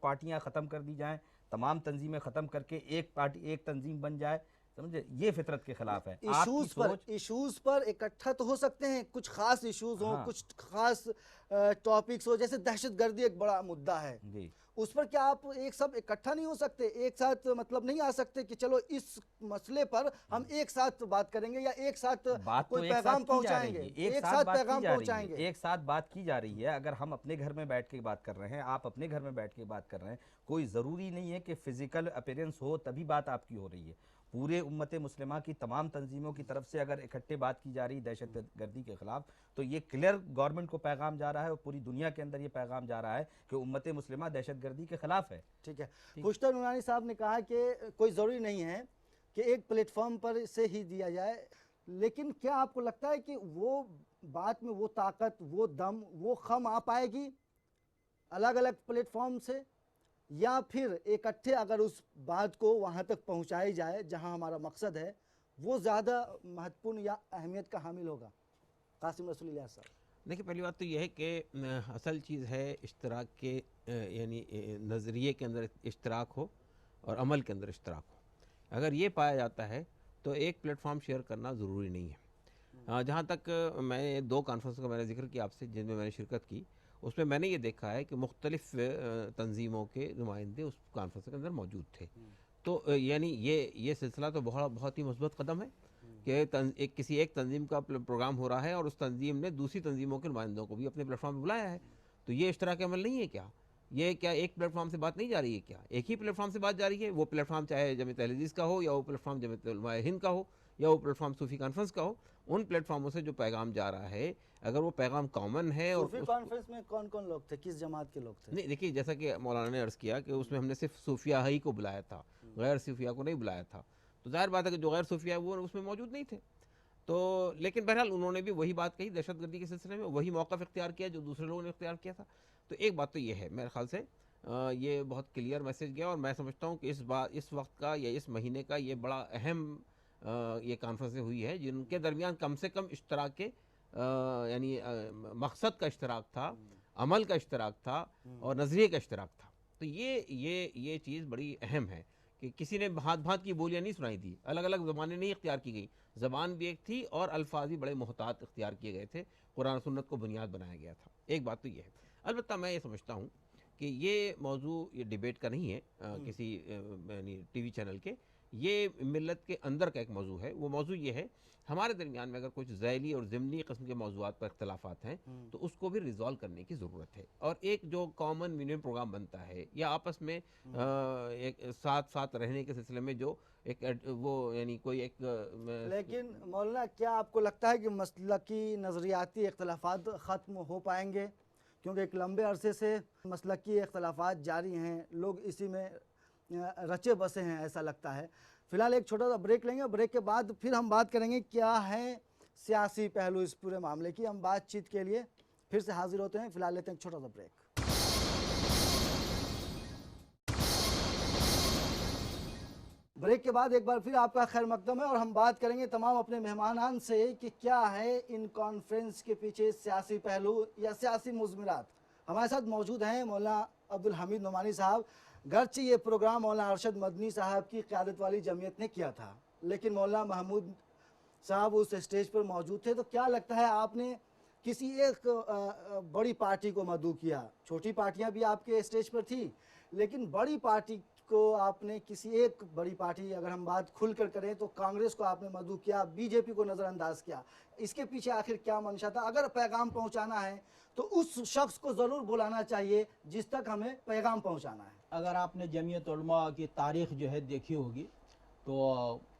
पार्टियां ख़त्म कर दी जाएं, तमाम तंजीमें ख़त्म करके एक पार्टी एक तंजीम बन जाए, समझे, ये फितरत के खिलाफ है। इशूज़ पर इकट्ठा तो हो सकते हैं, कुछ खास इशूज़ हो, कुछ खास टॉपिक्स हो, जैसे दहशतगर्दी एक बड़ा मुद्दा है जी, उस पर क्या आप एक सब इकट्ठा नहीं हो सकते, एक साथ मतलब नहीं आ सकते कि चलो इस मसले पर हम एक साथ बात करेंगे या एक साथ कोई पैगाम पहुंचाएंगे, एक साथ पैगाम पहुंचाएंगे? एक साथ बात की जा रही है। अगर हम अपने घर में बैठ के बात कर रहे हैं, आप अपने घर में बैठ के बात कर रहे हैं, कोई ज़रूरी नहीं है कि फिजिकल अपीयरेंस हो तभी बात आपकी हो रही है। पूरे उम्मत मुस्लिमा की तमाम तंजीमों की तरफ से अगर इकट्ठे बात की जा रही है दहशतगर्दी के खिलाफ, तो ये क्लियर गवर्नमेंट को पैगाम जा रहा है और पूरी दुनिया के अंदर ये पैगाम जा रहा है कि उम्मत मुस्लिमा दहशतगर्दी के खिलाफ है। ठीक है, खुश्ता नूरानी साहब ने कहा कि कोई ज़रूरी नहीं है कि एक प्लेटफॉर्म पर से ही दिया जाए, लेकिन क्या आपको लगता है कि वो बात में वो ताकत, वो दम, वो खम आ पाएगी अलग अलग प्लेटफॉर्म से, या फिर इकट्ठे अगर उस बात को वहाँ तक पहुँचाई जाए जहाँ हमारा मकसद है, वो ज़्यादा महत्वपूर्ण या अहमियत का हामिल होगा? कासिम रसूल इलियास साहब, देखिए, पहली बात तो यह है कि असल चीज़ है इश्तराक के, यानी नज़रिए के अंदर इश्तराक हो और अमल के अंदर इश्तराक हो। अगर ये पाया जाता है तो एक प्लेटफॉर्म शेयर करना ज़रूरी नहीं है। जहाँ तक मैंने 2 कॉन्फ्रेंस का मैंने जिक्र किया आपसे जिनमें मैंने शिरकत की, उसमें मैंने ये देखा है कि मुख्तलिफ तंजीमों के नुमाइंदे उस कॉन्फ्रेंस के अंदर मौजूद थे। तो यानी ये सिलसिला तो बहुत ही मुस्बत कदम है कि किसी एक तंजीम का प्रोग्राम हो रहा है और उस तंजीम ने दूसरी तंजीमों के नुमाइंदों को भी अपने प्लेटफॉर्म पर बुलाया है, तो ये इश्तराक अमल नहीं है क्या? ये क्या एक प्लेटफॉर्म से बात नहीं जा रही है? क्या एक ही प्लेटफॉर्म से बात जा रही है? वो प्लेटफॉर्म चाहे जमीयत अहले हदीस का हो, या वो प्लेटफॉर्म जमीयत उलमा हिंद का हो, या वो प्लेटफॉर्म सूफी कॉन्फ्रेंस का हो, उन प्लेटफॉर्मों से जो पैगाम जा रहा है, अगर वो पैगाम कॉमन है और सूफी कॉन्फ्रेंस में कौन कौन लोग थे, किस जमात के लोग थे? नहीं, देखिए जैसा कि मौलाना ने अर्ज़ किया कि उसमें हमने सिर्फ सूफिया ही को बुलाया था, गैर सूफिया को नहीं बुलाया था। तो जाहिर बात है कि जो गैर सूफिया है वो उसमें मौजूद नहीं थे। तो लेकिन बहरहाल उन्होंने भी वही बात कही, दहशतगर्दी के सिलसिले में वही मौक़िफ़ इख्तियार किया जो दूसरे लोगों ने इख्तियार किया था। तो एक बात तो ये है मेरे ख़्याल से ये बहुत क्लियर मैसेज गया, और मैं समझता हूँ कि इस वक्त का या इस महीने का ये बड़ा अहम ये कॉन्फ्रेंस हुई है जिनके दरमियान कम से कम इश्तराक के यानी मकसद का इश्तराक था, अमल का इश्तराक था और नज़रिए का इश्तराक था। तो ये चीज़ बड़ी अहम है कि किसी ने भांत भांत की बोलियाँ नहीं सुनाई दी, अलग अलग ज़बानें नहीं इख्तियार की गई, ज़बान भी एक थी और अल्फाज भी बड़े मोहतात इख्तियार किए गए थे, कुरान सुन्नत को बुनियाद बनाया गया था। एक बात तो ये है। अलबत्ता मैं ये समझता हूँ कि ये मौजू ये डिबेट का नहीं है किसी यानी टीवी चैनल के, ये मिल्लत के अंदर का एक मौजू है। वो मौजू ये है, हमारे दरमियान में अगर कुछ ज़ैली और ज़िमनी किस्म के मौज़ूआत पर इख्तलाफात हैं तो उसको भी रिज़ॉल्व करने की ज़रूरत है, और एक जो कॉमन मीडियम प्रोग्राम बनता है या आपस में एक साथ साथ रहने के सिलसिले में जो एक वो यानी कोई एक लेकिन मौलाना, क्या आपको लगता है कि मसलकी नज़रियाती इख्तलाफात ख़त्म हो पाएंगे? क्योंकि एक लंबे अरसे से मसलकी इख्तलाफात जारी हैं, लोग इसी में रचे बसे हैं, ऐसा लगता है। फ़िलहाल एक छोटा सा ब्रेक लेंगे, ब्रेक के बाद फिर हम बात करेंगे क्या है सियासी पहलू इस पूरे मामले की। हम बातचीत के लिए फिर से हाजिर होते हैं, फ़िलहाल लेते हैं एक छोटा सा ब्रेक। ब्रेक के बाद एक बार फिर आपका खैर मकदम है, और हम बात करेंगे तमाम अपने मेहमानान से कि क्या है इन कॉन्फ्रेंस के पीछे सियासी पहलू या सियासी मुज़मिरात। हमारे साथ मौजूद हैं मौलाना अब्दुल हमीद नोमानी साहब। गर्चे ये प्रोग्राम मौलाना अरशद मदनी साहब की क़यादत वाली जमीयत ने किया था, लेकिन मौलाना महमूद साहब उस स्टेज पर मौजूद थे। तो क्या लगता है, आपने किसी एक बड़ी पार्टी को मदऊ किया? छोटी पार्टियां भी आपके स्टेज पर थी, लेकिन बड़ी पार्टी को आपने, किसी एक बड़ी पार्टी, अगर हम बात खुलकर करें तो कांग्रेस को आपने मदऊ किया, बीजेपी को नज़रअंदाज किया। इसके पीछे आखिर क्या मंशा था? अगर पैगाम पहुंचाना है तो उस शख्स को ज़रूर बुलाना चाहिए जिस तक हमें पैगाम पहुंचाना है। अगर आपने जमीयत उलमा की तारीख़ जो है देखी होगी तो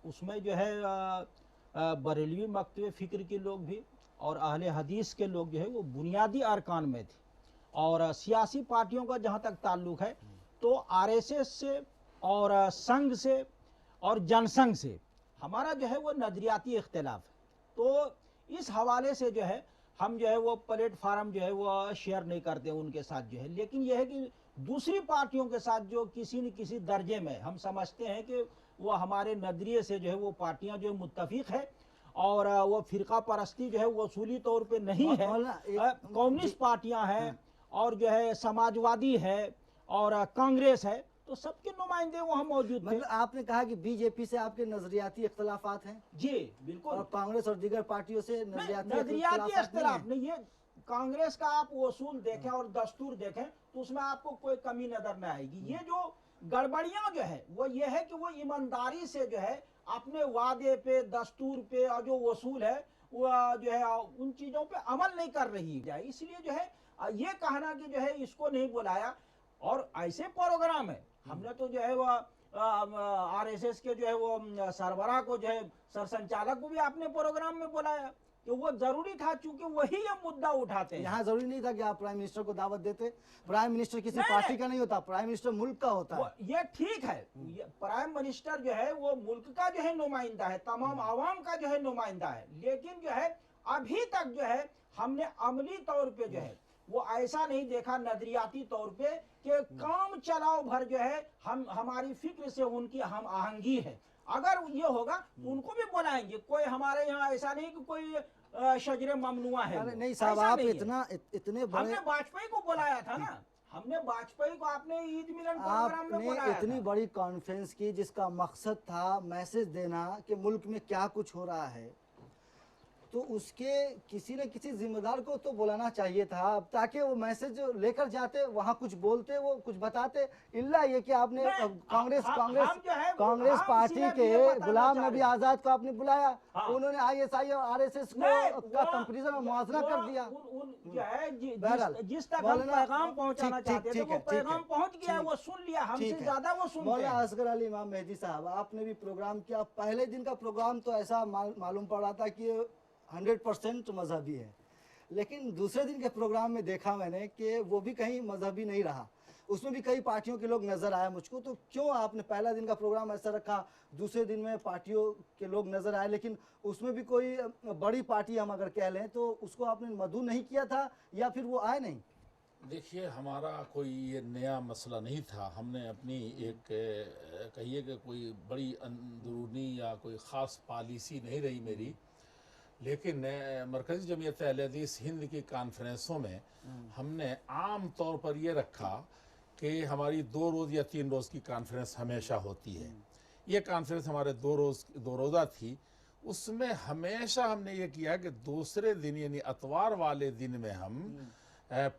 उसमें जो है बरेलवी मकतब फ़िक्र के लोग भी और अहले हदीस के लोग जो है वो बुनियादी अरकान में थे। और सियासी पार्टियों का जहाँ तक ताल्लुक़ है तो आरएसएस से और संघ से और जनसंघ से हमारा जो है वो नज़रियाती इख्तिलाफ है। तो इस हवाले से जो है हम जो है वो प्लेटफार्म जो है वो शेयर नहीं करते उनके साथ जो है। लेकिन यह है कि दूसरी पार्टियों के साथ जो किसी न किसी दर्जे में हम समझते हैं कि वो हमारे नज़रिए से जो है वो पार्टियां जो मुत्तफिक है, और वो फ़िरका परस्ती जो है वो असूली तौर पे नहीं है। कम्युनिस्ट पार्टियां हैं और जो है समाजवादी है और कांग्रेस है, तो सबके नुमाइंदे वहाँ मौजूद थे। मतलब आपने कहा कि बीजेपी से आपके नज़रियाती इख्तलाफात हैं? जी बिल्कुल। और कांग्रेस और दीगर पार्टियों से नज़रियाती इख्तलाफ नहीं है। कांग्रेस का आप उसूल देखें और दस्तूर देखें तो उसमें आपको कोई कमी नजर न आएगी। ये जो गड़बड़ियां जो है वो ये है कि वो ईमानदारी से जो है अपने वादे पे, दस्तूर पे और जो उसूल है वो जो है उन चीज़ों पे अमल नहीं कर रही है। इसलिए जो है ये कहना कि जो है इसको नहीं बुलाया, और ऐसे प्रोग्राम है हमने तो जो है वो आरएसएस के जो है वो सरबराह को जो है सरसंचालक को भी आपने प्रोग्राम में बुलाया, तो वो जरूरी था चूंकि वही ये मुद्दा उठाते हैं। यहाँ जरूरी नहीं था कि आप प्राइम मिनिस्टर को दावत देते। प्राइम मिनिस्टर किसी पार्टी का नहीं होता, प्राइम मिनिस्टर मुल्क का होता है। ये ठीक है, प्राइम मिनिस्टर जो है वो मुल्क का जो है नुमाइंदा है, तमाम आवाम का जो है नुमाइंदा है। लेकिन जो है अभी तक जो है हमने अमली तौर पे जो है वो ऐसा नहीं देखा नजरियाती तौर पे कि काम चलाओ भर जो है हमारी फिक्र से उनकी हम आहंगी है। अगर ये होगा तो उनको भी बुलाएंगे। कोई हमारे यहाँ ऐसा नहीं कि कोई शजरे ममनुआ है। अरे नहीं साहब, आप इतने बड़े, हमने वाजपेयी को बुलाया था ना, हमने वाजपेयी को आपने ईद मिलन प्रोग्राम में बुलाया था। इतनी बड़ी कॉन्फ्रेंस की जिसका मकसद था मैसेज देना कि मुल्क में क्या कुछ हो रहा है, तो उसके किसी न किसी जिम्मेदार को तो बुलाना चाहिए था, ताकि वो मैसेज लेकर जाते, वहाँ कुछ बोलते, वो कुछ बताते। इल्ला ये कि आपने कांग्रेस पार्टी के गुलाम नबी आजाद को आपने बुलाया, उन्होंने ISI और RSS का कंपैरिजन और मुआवजा कर दिया। जो है बहरहाल, जिस तक हम मौलाना- पैगाम पहुंचाना ठीक- चाहते थे ठीक वो है, ठीक पैगाम है, पहुंच गया, ठीक- वो सुन लिया, हमसे ठीक है। ज्यादा वो सुनते मौलाना हैं। असगर अली इमाम मेहदी साहब, आपने भी प्रोग्राम किया। पहले दिन का प्रोग्राम तो ऐसा मालूम पड़ रहा था कि 100% मजहबी है, लेकिन दूसरे दिन के प्रोग्राम में देखा मैंने कि वो भी कहीं मजहबी नहीं रहा, उसमें भी कई पार्टियों के लोग नजर आए मुझको। तो क्यों आपने पहला दिन का प्रोग्राम ऐसा रखा, दूसरे दिन में पार्टियों के लोग नजर आए, लेकिन उसमें भी कोई बड़ी पार्टी हम अगर कह लें तो उसको आपने मधु नहीं किया था, या फिर वो आए नहीं? देखिए, हमारा कोई ये नया मसला नहीं था। हमने अपनी एक कहिए कि कोई बड़ी अंदरूनी या कोई ख़ास पॉलिसी नहीं रही मेरी, लेकिन मरकज़ी जमीयत अहले हदीस हिंद की कॉन्फ्रेंसों में हमने आम तौर पर ये रखा कि हमारी 2 रोज़ या 3 रोज़ की कॉन्फ्रेंस हमेशा होती है। ये कॉन्फ्रेंस हमारे 2 रोज़ा थी। उसमें हमेशा हमने ये किया कि दूसरे दिन यानी अतवार वाले दिन में हम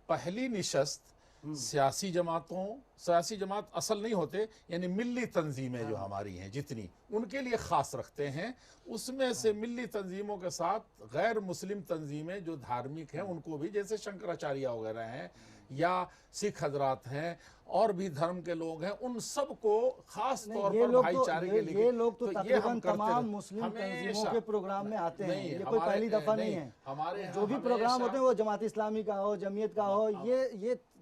पहली निशस्त सियासी जमात असल नहीं होते, यानी मिली तंजीमें जो हमारी हैं जितनी, उनके लिए ख़ास रखते हैं। उसमें से मिली तंजीमों के साथ गैर मुस्लिम तंजीमें जो धार्मिक हैं उनको भी, जैसे शंकराचार्य वगैरह हैं या सिख हजरात हैं और भी धर्म के लोग हैं, उन सबको खास तौर पर भाईचारे के लिए। ये लोग तो तकरीबन तमाम मुस्लिम तंजीमों के प्रोग्राम में आते हैं, ये कोई पहली दफा नहीं है। हमारे जो भी प्रोग्राम होते हैं वो जमात इस्लामी का हो, जमीयत का हो,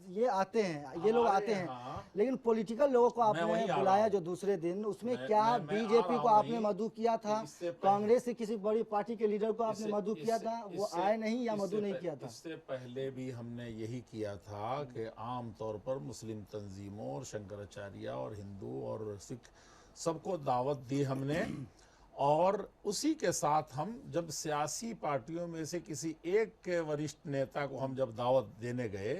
ये आते हैं, ये लोग आते हैं। लेकिन पॉलिटिकल लोगों को आपने बुलाया जो दूसरे दिन, उसमें क्या बीजेपी को आपने मधु किया था, कांग्रेस से किसी बड़ी पार्टी के लीडर को आपने मधु किया था, वो आए नहीं या मधु नहीं किया था? इससे पहले भी हमने यही किया था कि आम तौर पर मुस्लिम तंजीमों और शंकराचार्य और हिंदू और सिख सबको दावत दी हमने, और उसी के साथ हम जब सियासी पार्टियों में से किसी एक के वरिष्ठ नेता को हम जब दावत देने गए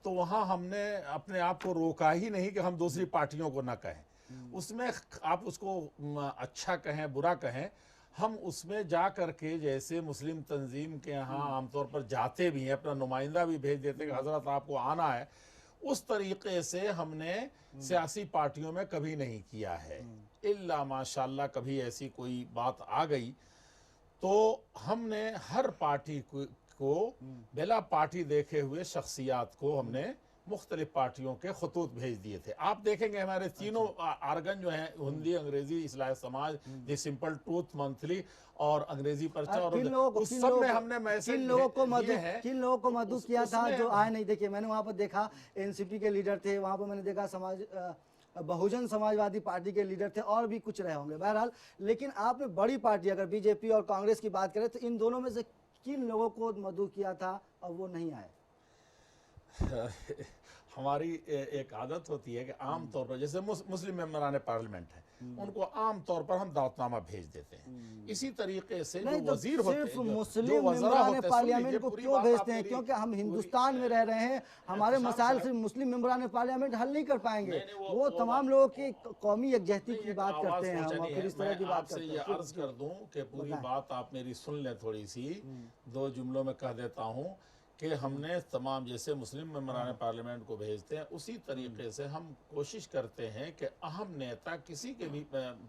तो वहाँ हमने अपने आप को रोका ही नहीं कि हम दूसरी पार्टियों को ना कहें। उसमें आप उसको अच्छा कहें बुरा कहें, हम उसमें जा कर के जैसे मुस्लिम तंजीम के यहाँ आमतौर पर जाते भी हैं, अपना नुमाइंदा भी भेज देते हैं कि हज़रत आपको आना है, उस तरीक़े से हमने सियासी पार्टियों में कभी नहीं किया है। इल्ला माशाल्लाह कभी ऐसी कोई बात आ गई तो हमने हर पार्टी को बिला पार्टी देखे हुए शख्सियात को हमने मुख्तलिफ पार्टियों के खतूत भेज दिए थे। आप देखेंगे हमारे तीनों आर्गन जो हैं, हिंदी, अंग्रेजी, इस्लाह समाज, द सिंपल ट्रूथ मंथली और अंग्रेजी पर्चा, और उस सब में हमने मैसेज किन लोगों को मधु किया था जो आए नहीं? देखिए, मैंने वहाँ पर देखा एनसीपी के लीडर थे, वहाँ पर मैंने देखा बहुजन समाजवादी पार्टी के लीडर थे, और भी कुछ रहे होंगे बहरहाल। लेकिन आपने बड़ी पार्टी अगर बीजेपी और कांग्रेस की बात करें तो इन दोनों में से किन लोगों को मधु किया था और वो नहीं आए? हमारी एक आदत होती है कि आम तौर पर जैसे मुस्लिम मेंबरान पार्लियामेंट है, उनको आम तौर पर हम दावतनामा भेज देते हैं। इसी तरीके से जो वजीर होते हैं, सिर्फ मुस्लिम मेंबरान पार्लियामेंट को क्यों भेजते हैं? क्योंकि हम हिंदुस्तान में रह रहे हैं, हमारे मसाइल सिर्फ मुस्लिम मेंबरान पार्लियामेंट हल नहीं कर पाएंगे। वो तमाम लोगों की कौमी यकजहती की बात करते हैं हम, और फिर इस तरह की बात करते हैं। ये अर्ज कर दूं कि पूरी बात आप मेरी सुन लें थोड़ी सी, 2 जुमलों में कह देता हूँ कि हमने तमाम जैसे मुस्लिम मेंबरान पार्लियामेंट को भेजते हैं, उसी तरीके से हम कोशिश करते हैं कि अहम नेता किसी के भी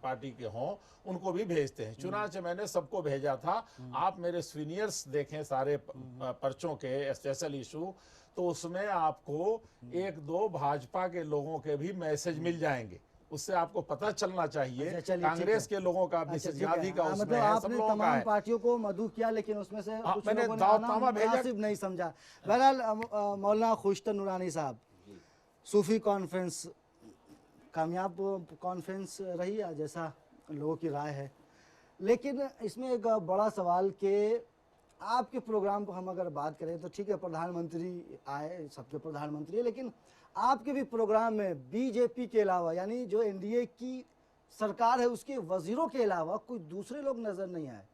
पार्टी के हों उनको भी भेजते हैं। चुनांचे मैंने सबको भेजा था। आप मेरे सीनियर्स देखें सारे पर्चों के स्पेशल इशू, तो उसमें आपको 1-2 भाजपा के लोगों के भी मैसेज मिल जाएंगे, उससे आपको पता चलना चाहिए। कांग्रेस के लोगों का गांधी का उसमें मतलब आपने तमाम पार्टियों को मधु किया, लेकिन उसमें से कुछ लोगों ने आना मुनासिब नहीं समझा। बहरहाल मौलाना खुशतर नूरानी साहब, सूफी कॉन्फ्रेंस कामयाब कॉन्फ्रेंस रही जैसा लोगों की राय है, लेकिन इसमें एक बड़ा सवाल कि आपके प्रोग्राम को हम अगर बात करें तो ठीक है, प्रधानमंत्री आए, सबके प्रधानमंत्री है, लेकिन आपके भी प्रोग्राम में बीजेपी के अलावा, यानी जो एनडीए की सरकार है उसके वजीरों के अलावा कोई दूसरे लोग नजर नहीं आए।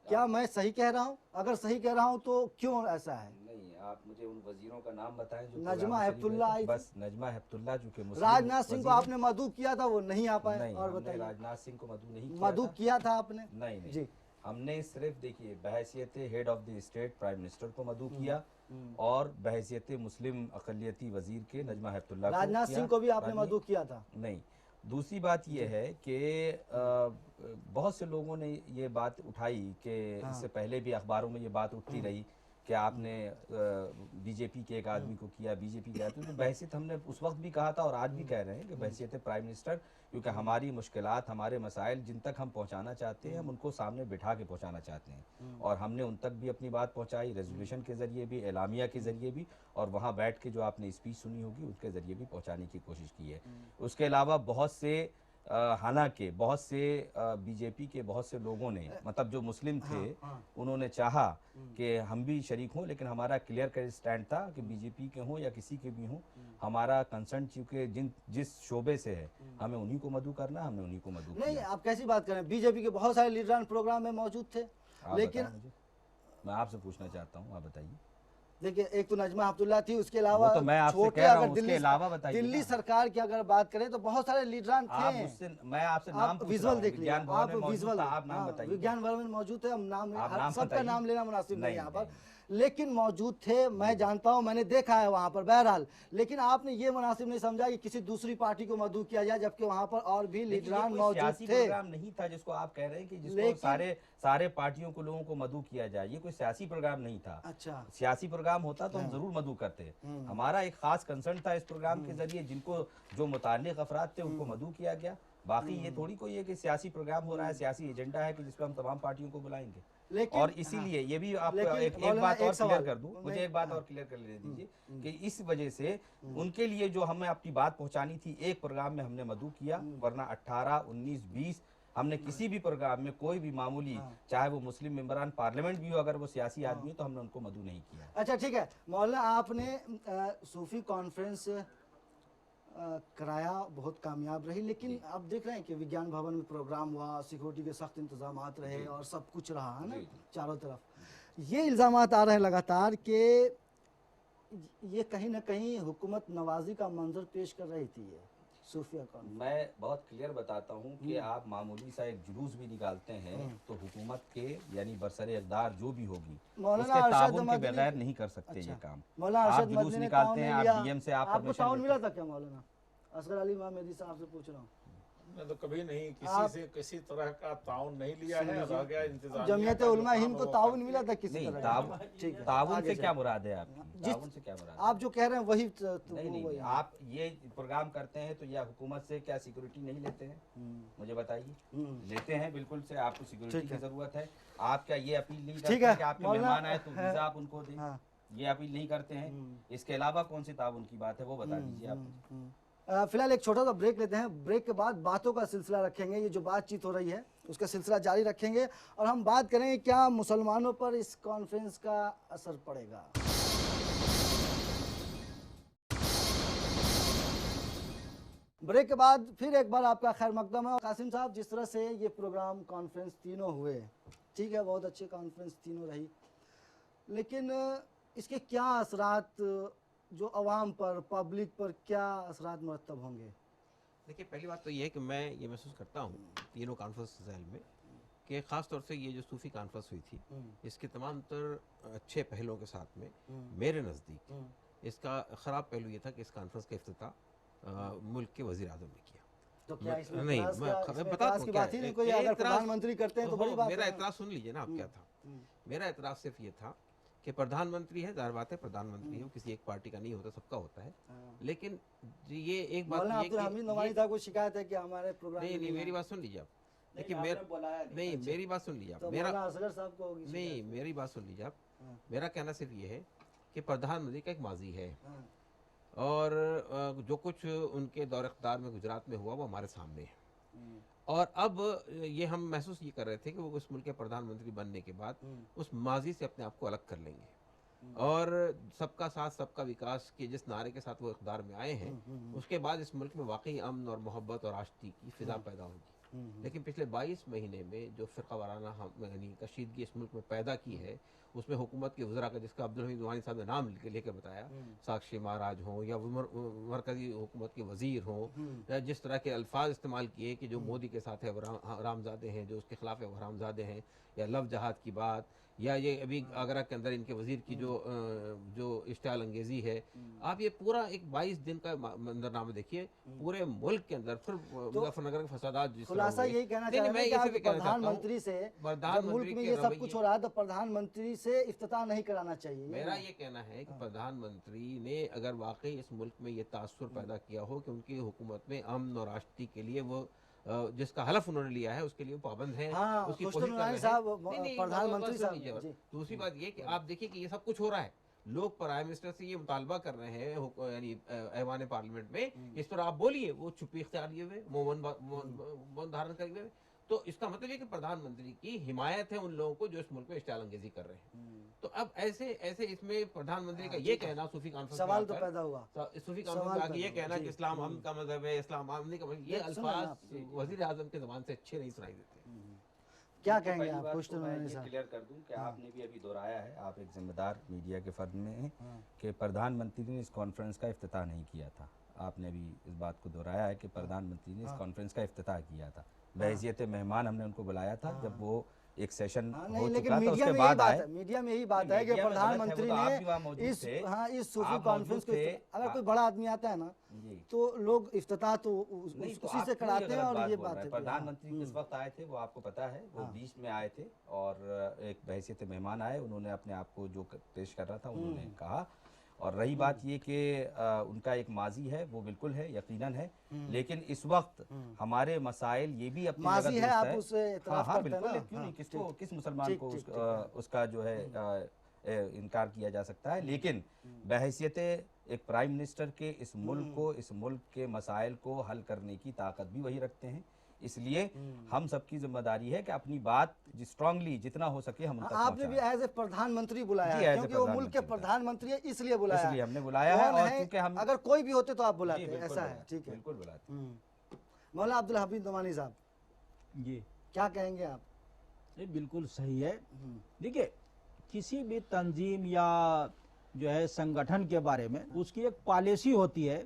क्या मैं सही कह रहा हूँ? अगर सही कह रहा हूँ तो क्यों ऐसा है? नहीं, आप मुझे उन वजीरों का नाम बताएं जो नजमा हेप्तुल्ला आई, बस नजमा हेप्तुल्ला जो कि राजनाथ सिंह को आपने मधु किया था, वो नहीं आ पाए। और बताइए, राजनाथ सिंह को मधु नहीं मधु किया था आपने? नहीं जी, हमने सिर्फ देखिए बहैसियत head of the state prime minister को मदऊ किया और बहैसियत मुस्लिम अक़लियती वजीर के नजमा हेपतुल्लाह को राजनाथ किया। सिंह को भी आपने राजनीति- मदऊ किया था। नहीं, दूसरी बात ये है कि बहुत से लोगों ने ये बात उठाई कि इससे पहले भी अखबारों में ये बात उठती रही कि आपने बीजेपी के एक आदमी को किया, बीजेपी के आदमी। तो बहैसियत हमने उस वक्त भी कहा था और आज भी कह रहे हैं कि बहैसियत प्राइम मिनिस्टर, क्योंकि हमारी मुश्किलात, हमारे मसाइल जिन तक हम पहुंचाना चाहते हैं, हम उनको सामने बिठा के पहुंचाना चाहते हैं और हमने उन तक भी अपनी बात पहुंचाई, रेजोल्यूशन के ज़रिए भी, एलामिया के ज़रिए भी, और वहाँ बैठ के जो आपने स्पीच सुनी होगी उसके ज़रिए भी पहुंचाने की कोशिश की है। उसके अलावा बहुत से हालांकि बहुत से बीजेपी के बहुत से लोगों ने, मतलब जो मुस्लिम थे, उन्होंने चाहा कि हम भी शरीक हों, लेकिन हमारा क्लियर कट स्टैंड था कि बीजेपी के हों या किसी के भी हों, हमारा कंसर्न चूँकि जिस शोबे से है, हमें उन्हीं को मदऊ करना, हमने उन्हीं को मदऊ नहीं, किया। आप कैसी बात करें, बीजेपी के बहुत सारे लीडरान प्रोग्राम में मौजूद थे, आप लेकिन बताएं मुझे, मैं आपसे पूछना चाहता हूँ, आप बताइए। देखिए, एक तो नजमा हेपतुल्लाह थी, उसके अलावा वो तो मैं आपसे छोटे कह रहा अगर हूँ, उसके अलावा बताइए दिल्ली ना। सरकार की अगर बात करें तो बहुत सारे लीडरान आप थे। मुझसे, मैं आपसे आप नाम पूछ रहा विजुअल हूँ, देख लीजिए, विज्ञान भवन आप में मौजूद विजुअल, था, आप नाम बताइए। विज्ञान भवन में मौजूद थे, हम नाम आप नाम सबका बताइए। नाम लेना मुनासिब नहीं है यहाँ पर, नहीं। लेकिन मौजूद थे, मैं जानता हूँ, मैंने देखा है वहाँ पर, बहरहाल। लेकिन आपने ये मुनासिब नहीं समझा कि किसी दूसरी पार्टी को मदऊ किया जाए, जबकि वहाँ पर और भी देखिए, ये लीडरान कोई मौजूद सियासी थे। प्रोग्राम नहीं था जिसको आप कह रहे हैं कि जिसको लेकिन- सारे पार्टियों को, लोगों को मदऊ किया जाए। ये कोई सियासी प्रोग्राम नहीं था। अच्छा, सियासी प्रोग्राम होता तो हम जरूर मदऊ करते। हमारा एक खास कंसर्न था इस प्रोग्राम के जरिए, जिनको जो मुताल्लिक अफराद थे उनको मदऊ किया गया। बाकी ये थोड़ी कोई है कि सियासी प्रोग्राम हो रहा है, सियासी एजेंडा है कि जिसपे हम तमाम पार्टियों को बुलाएंगे। लेकिन और इसीलिए ये भी आपको लेकिन एक मौलाना, बात और सवाल, क्लियर कर दूं, मुझे नहीं, एक बात और क्लियर कर ले दीजिए कि इस वजह से उनके लिए जो हमें अपनी बात पहुंचानी थी, एक प्रोग्राम में हमने मदऊ किया, वरना 18, 19, 20 हमने किसी भी प्रोग्राम में कोई भी मामूली, चाहे वो मुस्लिम मेंबरान पार्लियामेंट भी हो, अगर वो सियासी आदमी हो, तो हमने उनको मदऊ नहीं किया। अच्छा, ठीक है मौलाना, आपने सूफी कॉन्फ्रेंस कराया, बहुत कामयाब रही, लेकिन अब देख रहे हैं कि विज्ञान भवन में प्रोग्राम हुआ, सिक्योरिटी के सख्त इंतजाम रहे और सब कुछ रहा है ना चारों तरफ। ये इल्ज़ाम आ रहे हैं लगातार कि ये कहीं ना कहीं हुकूमत नवाजी का मंजर पेश कर रही थी ये सूफिया कॉन्फ्रेंस। मैं बहुत क्लियर बताता हूँ कि आप मामूली सा एक जुलूस भी निकालते हैं तो हुकूमत के, यानी बरसरे इक़दार जो भी होगी, मौलाना उसके अरशद ताउन के मदनी- बगैर नहीं कर सकते अच्छा। ये काम। मौलाना आप अरशद जुलूस मदनी ने निकालते ताउन हैं, नहीं आप लिया। डीएम से आप आपको परमिशन ताउन लेते मिला था क्या मौलाना? असगर अली मेहदी साहब से पूछ रहा हूँ। मैं तो कभी नहीं किसी आप- से किसी तरह का ताउन नहीं लिया है। रह गया इंतजामिया जमीयत का जो उलमा काम हिंद है को वो ताउन करती मिला है। था किसी नहीं, तरह का? ठीक है, ताउन आगे से चलिए। क्या मुराद है आपकी? ताउन से क्या मुराद है? आप जो कह रहे हैं वही नहीं नहीं वही नहीं, आप ये प्रोग्राम करते हैं तो या हुकूमत से क्या सिक्योरिटी नहीं लेते हैं? मुझे बताइए। लेते हैं, बिल्कुल से आपको सिक्योरिटी ठीक की है। जरूरत है। आप क्या ये अपील नहीं ठीक करते है, कि आपके मौलाना, मेहमान आए तो है। वीजा आप उनको दें? हाँ। ये अपील नहीं करते हैं। इसके अलावा कौन सी ताउन की बात है वो बता दीजिए आप। फिलहाल एक छोटा सा ब्रेक लेते हैं, ब्रेक के बाद बातों का सिलसिला रखेंगे, ये जो बातचीत हो रही है उसका सिलसिला जारी रखेंगे और हम बात करेंगे क्या मुसलमानों पर इस कॉन्फ्रेंस का असर पड़ेगा। ब्रेक के बाद फिर एक बार आपका खैर मकदम है। कासिम साहब, जिस तरह से ये प्रोग्राम कॉन्फ्रेंस तीनों हुए, ठीक है, बहुत अच्छी कॉन्फ्रेंस तीनों रही, लेकिन इसके क्या असरात जो अवाम पर, पब्लिक पर क्या असरात मुरतब होंगे? देखिए, पहली बात तो ये है कि मैं ये महसूस करता हूँ तीनों कॉन्फ्रेंस में कि ख़ास तौर से ये जो सूफ़ी कॉन्फ्रेंस हुई थी, इसके तमाम तर अच्छे पहलुओं के साथ में मेरे नज़दीक इसका ख़राब पहलू ये था कि इस कॉन्फ्रेंस का इफ्तिताह मुल्क के वज़ीर आज़म ने किया। तो क्या इसमें नहीं, इतराज़ मैं का- इसमें बता इतराज़ दूं की क्या बात ही नहीं है। कोई, ये अगर इतराज़- प्रधानमंत्री करते हैं तो बड़ी बात मेरा है। इतराज़ सुन लीजिए ना, आप क्या था। मेरा इतराज़ सिर्फ ये था कि प्रधानमंत्री है, जाहिर बात है प्रधानमंत्री है, वो किसी एक पार्टी का नहीं होता, सबका होता है। लेकिन ये एक बात मौलाना ये अब्दुल हमीद नवानी कि साहब को शिकायत है कि हमारे प्रोग्राम नहीं में नहीं, मेरी आए। बात सुन लीजिए आप। देखिए, नहीं, मेरी बात सुन लीजिए आप। तो मेरा मौलाना असगर साहब को होगी नहीं, शिकायत। मेरी बात सुन लीजिए आप। हाँ। मेरा कहना सिर्फ ये है कि प्रधानमंत्री का एक माजी है हाँ। और जो कुछ उनके दौर इख्तियार में गुजरात में हुआ वो हमारे सामने है। और अब ये हम महसूस ये कर रहे थे कि वो उस मुल्क के प्रधानमंत्री बनने के बाद उस माजी से अपने आप को अलग कर लेंगे और सबका साथ सबका विकास के जिस नारे के साथ वो इख्तियार में आए हैं, उसके बाद इस मुल्क में वाकई अमन और मोहब्बत और आश्ती की फिजा पैदा होगी। लेकिन पिछले 22 महीने में जो फ़िरका वाराना हम यानी कशीदगी इस मुल्क में पैदा की है, उसमें हुकूमत के वज़रा का, जिसका अब्दुल हमीद नूमानी साहब ने नाम लेके बताया, साक्षी महाराज हों या मरकज़ी हुकूमत के वज़ीर हों, या जिस तरह के अल्फाज इस्तेमाल किए कि जो मोदी के साथ है वो हरामज़ादे हैं, जो उसके ख़िलाफ़ है वो हरामज़ादे हैं, या लव जहाद की बात, या ये अभी आगरा के अंदर इनके वज़ीर की जो इश्तियाल अंगेज़ी है, आप ये पूरा एक 22 दिन का मंजरनामा देखिए, पूरे मुल्क के अंदर फिर मुजफ्फरनगर के फसादात जिस तरह खुलासा हुए। यही कहना नहीं, चाह मैं रहे ये हैं सिर्फ कि कहना चाहता हूँ, प्रधानमंत्री से जब मुल्क प्रधानमंत्री में के ये सब रवैये- कुछ हो रहा है तो प्रधानमंत्री से इफ्तिताह नहीं कराना चाहिए। मेरा ये कहना है कि प्रधानमंत्री ने अगर वाकई इस मुल्क में ये तासुर पैदा किया हो कि उनकी हुकूमत में अमन और राष्ट्रीय के लिए वो जिसका हलफ उन्होंने लिया है उसके लिए वो पाबंद हैं, हाँ, उसकी खुशबू कोशिश कर नूरानी रहे हैं। साहब, नहीं, प्रधानमंत्री बात साहब, सुन लीजिए। जी। दूसरी बात ये कि आप देखिए कि ये सब कुछ हो रहा है, लोग प्राइम मिनिस्टर से ये मुतालबा कर रहे हैं यानी ऐवान पार्लियामेंट में, इस पर आप बोलिए, वो चुप्पी इख्तियार लिए हुए मौन धारण करे हुए। तो इसका मतलब ये कि प्रधानमंत्री की हिमायत है उन लोगों को जो इस मुल्क में इश्तियाल अंगेजी कर रहे हैं। तो अब ऐसे इसमें प्रधानमंत्री का ये कहना सूफी कॉन्फ्रेंस में सवाल तो आकर- पैदा हुआ। सूफी सवाल कॉन्फ्रेंस में आके ये पैदा कहना हुआ, कि जी। इस्लाम अमन का मजहब है, इस्लाम आमनी का मजहब, ये सुनो ना अल्फाज आप। वजीर आजम के जबान से अच्छे नहीं सुनाई देते। क्या तो कहेंगे पहली आप बात खुशबू तो मैं नूरानी ये साहब? क्लियर कर दूं कि आपने भी अभी दोहराया है, आप एक जिम्मेदार मीडिया के फर्द में हैं, कि प्रधानमंत्री ने इस कॉन्फ्रेंस का इफ्तिताह नहीं किया था। आपने अभी इस बात को दोहराया है कि प्रधानमंत्री ने इस कॉन्फ्रेंस का इफ्तिताह किया था, बहैसियत मेहमान हमने उनको बुलाया था जब वो एक सेशन हाँ, हो नहीं, लेकिन चुका था, मीडिया उसके में यही बाद बात आए। है, मीडिया में यही बात नहीं, है कि मीडिया में गलत है, वो प्रधानमंत्री तो आप भी वहाँ ने मौजूद इस थे। इस सूफी आप कॉन्फ्रेंस मौजूद को थे। अगर कोई बड़ा आदमी आता है ना जी। तो लोग इफ्तिताह तो नहीं, तो उसी आप से क्यों कराते ये हैं गलत और ये बोल बात रहे हैं? है। प्रधानमंत्री किस वक्त आए थे वो आपको पता है, वो बीच में आए थे और एक बहैसियत मेहमान आए, उन्होंने अपने आप को जो पेश कर रहा था उन्होंने कहा। और रही बात ये कि उनका एक माजी है, वो बिल्कुल है, यकीनन है, लेकिन इस वक्त हमारे मसाइल ये भी अपनी माजी जगह है, आप दुरुस्त उससे हाँ इतराफ़ हाँ करते हैं बिल्कुल, ना? क्यों नहीं, हाँ, किसको, ठीक, किस मुसलमान ठीक, को ठीक, उसका जो है इनकार किया जा सकता है। लेकिन बहैसियत एक प्राइम मिनिस्टर के इस मुल्क को, इस मुल्क के मसाइल को हल करने की ताकत भी वही रखते हैं, इसलिए हम सबकी जिम्मेदारी है कि अपनी बात स्ट्रांगली जितना हो सके हम उन तक आपने भी पहुंचाएं। एज ए प्रधानमंत्री बुलाया जी, है as a क्योंकि वो मुल्क के प्रधानमंत्री प्रधानमंत्री है, इसलिए बुलाया इसलिए है। हमने बुलाया है कौन और चूंकि हम अगर कोई भी होते तो आप जी, बुलाते, बिल्कुल ऐसा है, बुलाते, ठीक है। बिल्कुल बुलाते। मौलाना अब्दुल हमीद नूमानी साहब, जी, क्या कहेंगे आप? ये बिल्कुल सही है। देखिए, किसी भी तंजीम या जो है संगठन के बारे में उसकी एक पॉलिसी होती है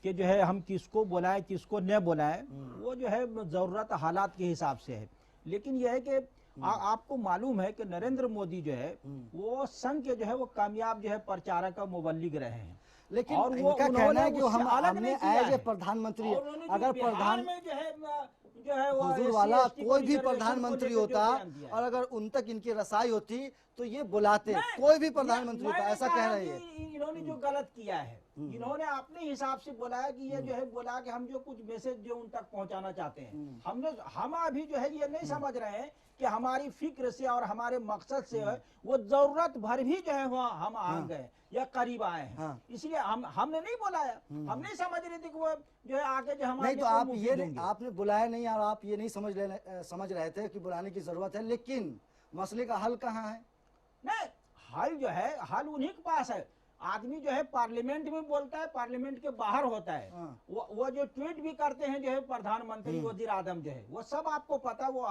कि जो है हम किसको बुलाएं किसको न बुलाएं, वो जो है ज़रूरत हालात के हिसाब से है। लेकिन यह है कि आपको मालूम है कि नरेंद्र मोदी जो है वो संघ के जो है वो कामयाब जो है प्रचारक और मुबल्लिग रहे हैं। लेकिन और वो इनका उन्होंने कहना है कि उससे हम अलग हमने नहीं किया एज ए है। प्रधानमंत्री, और उन्होंने जो अगर बिहार प्रधान में जो है वो हुजूर SC, वाला ST को कोई भी रिजर्वेशन को प्रधानमंत्री लेकर जो होता बयान दिया है। और अगर उन तक इनकी रसाई होती तो ये बुलाते, नहीं, कोई भी प्रधानमंत्री होता, मैंने ऐसा कहा कह रही है। कि इन्होंने जो गलत किया है, इन्होंने अपने हिसाब से बोला कि ये जो है बोला कि हम जो कुछ मैसेज जो उन तक पहुंचाना चाहते हैं, हम अभी जो है ये नहीं समझ रहे हैं कि हमारी फिक्र से और हमारे मकसद से वो जरूरत भर भी जो है वो हम आ गए या करीब आए हैं। हाँ। इसलिए हमने नहीं बुलाया, हम नहीं समझ रहे थे कि वो जो है आगे जो हमारे नहीं तो लिए आप कोई ये मुफीद नहीं, होंगे। आपने बुलाया नहीं और आप ये नहीं समझ रहे थे कि बुलाने की जरूरत है, लेकिन मसले का हल कहाँ है? नहीं, हल जो है हल उन्हीं के पास है। आदमी जो है पार्लियामेंट में बोलता है, पार्लियामेंट के बाहर होता है। हाँ। वो जो ट्वीट भी करते हैं जो है प्रधानमंत्री वजीर आजम जो है वो सब आपको पता वो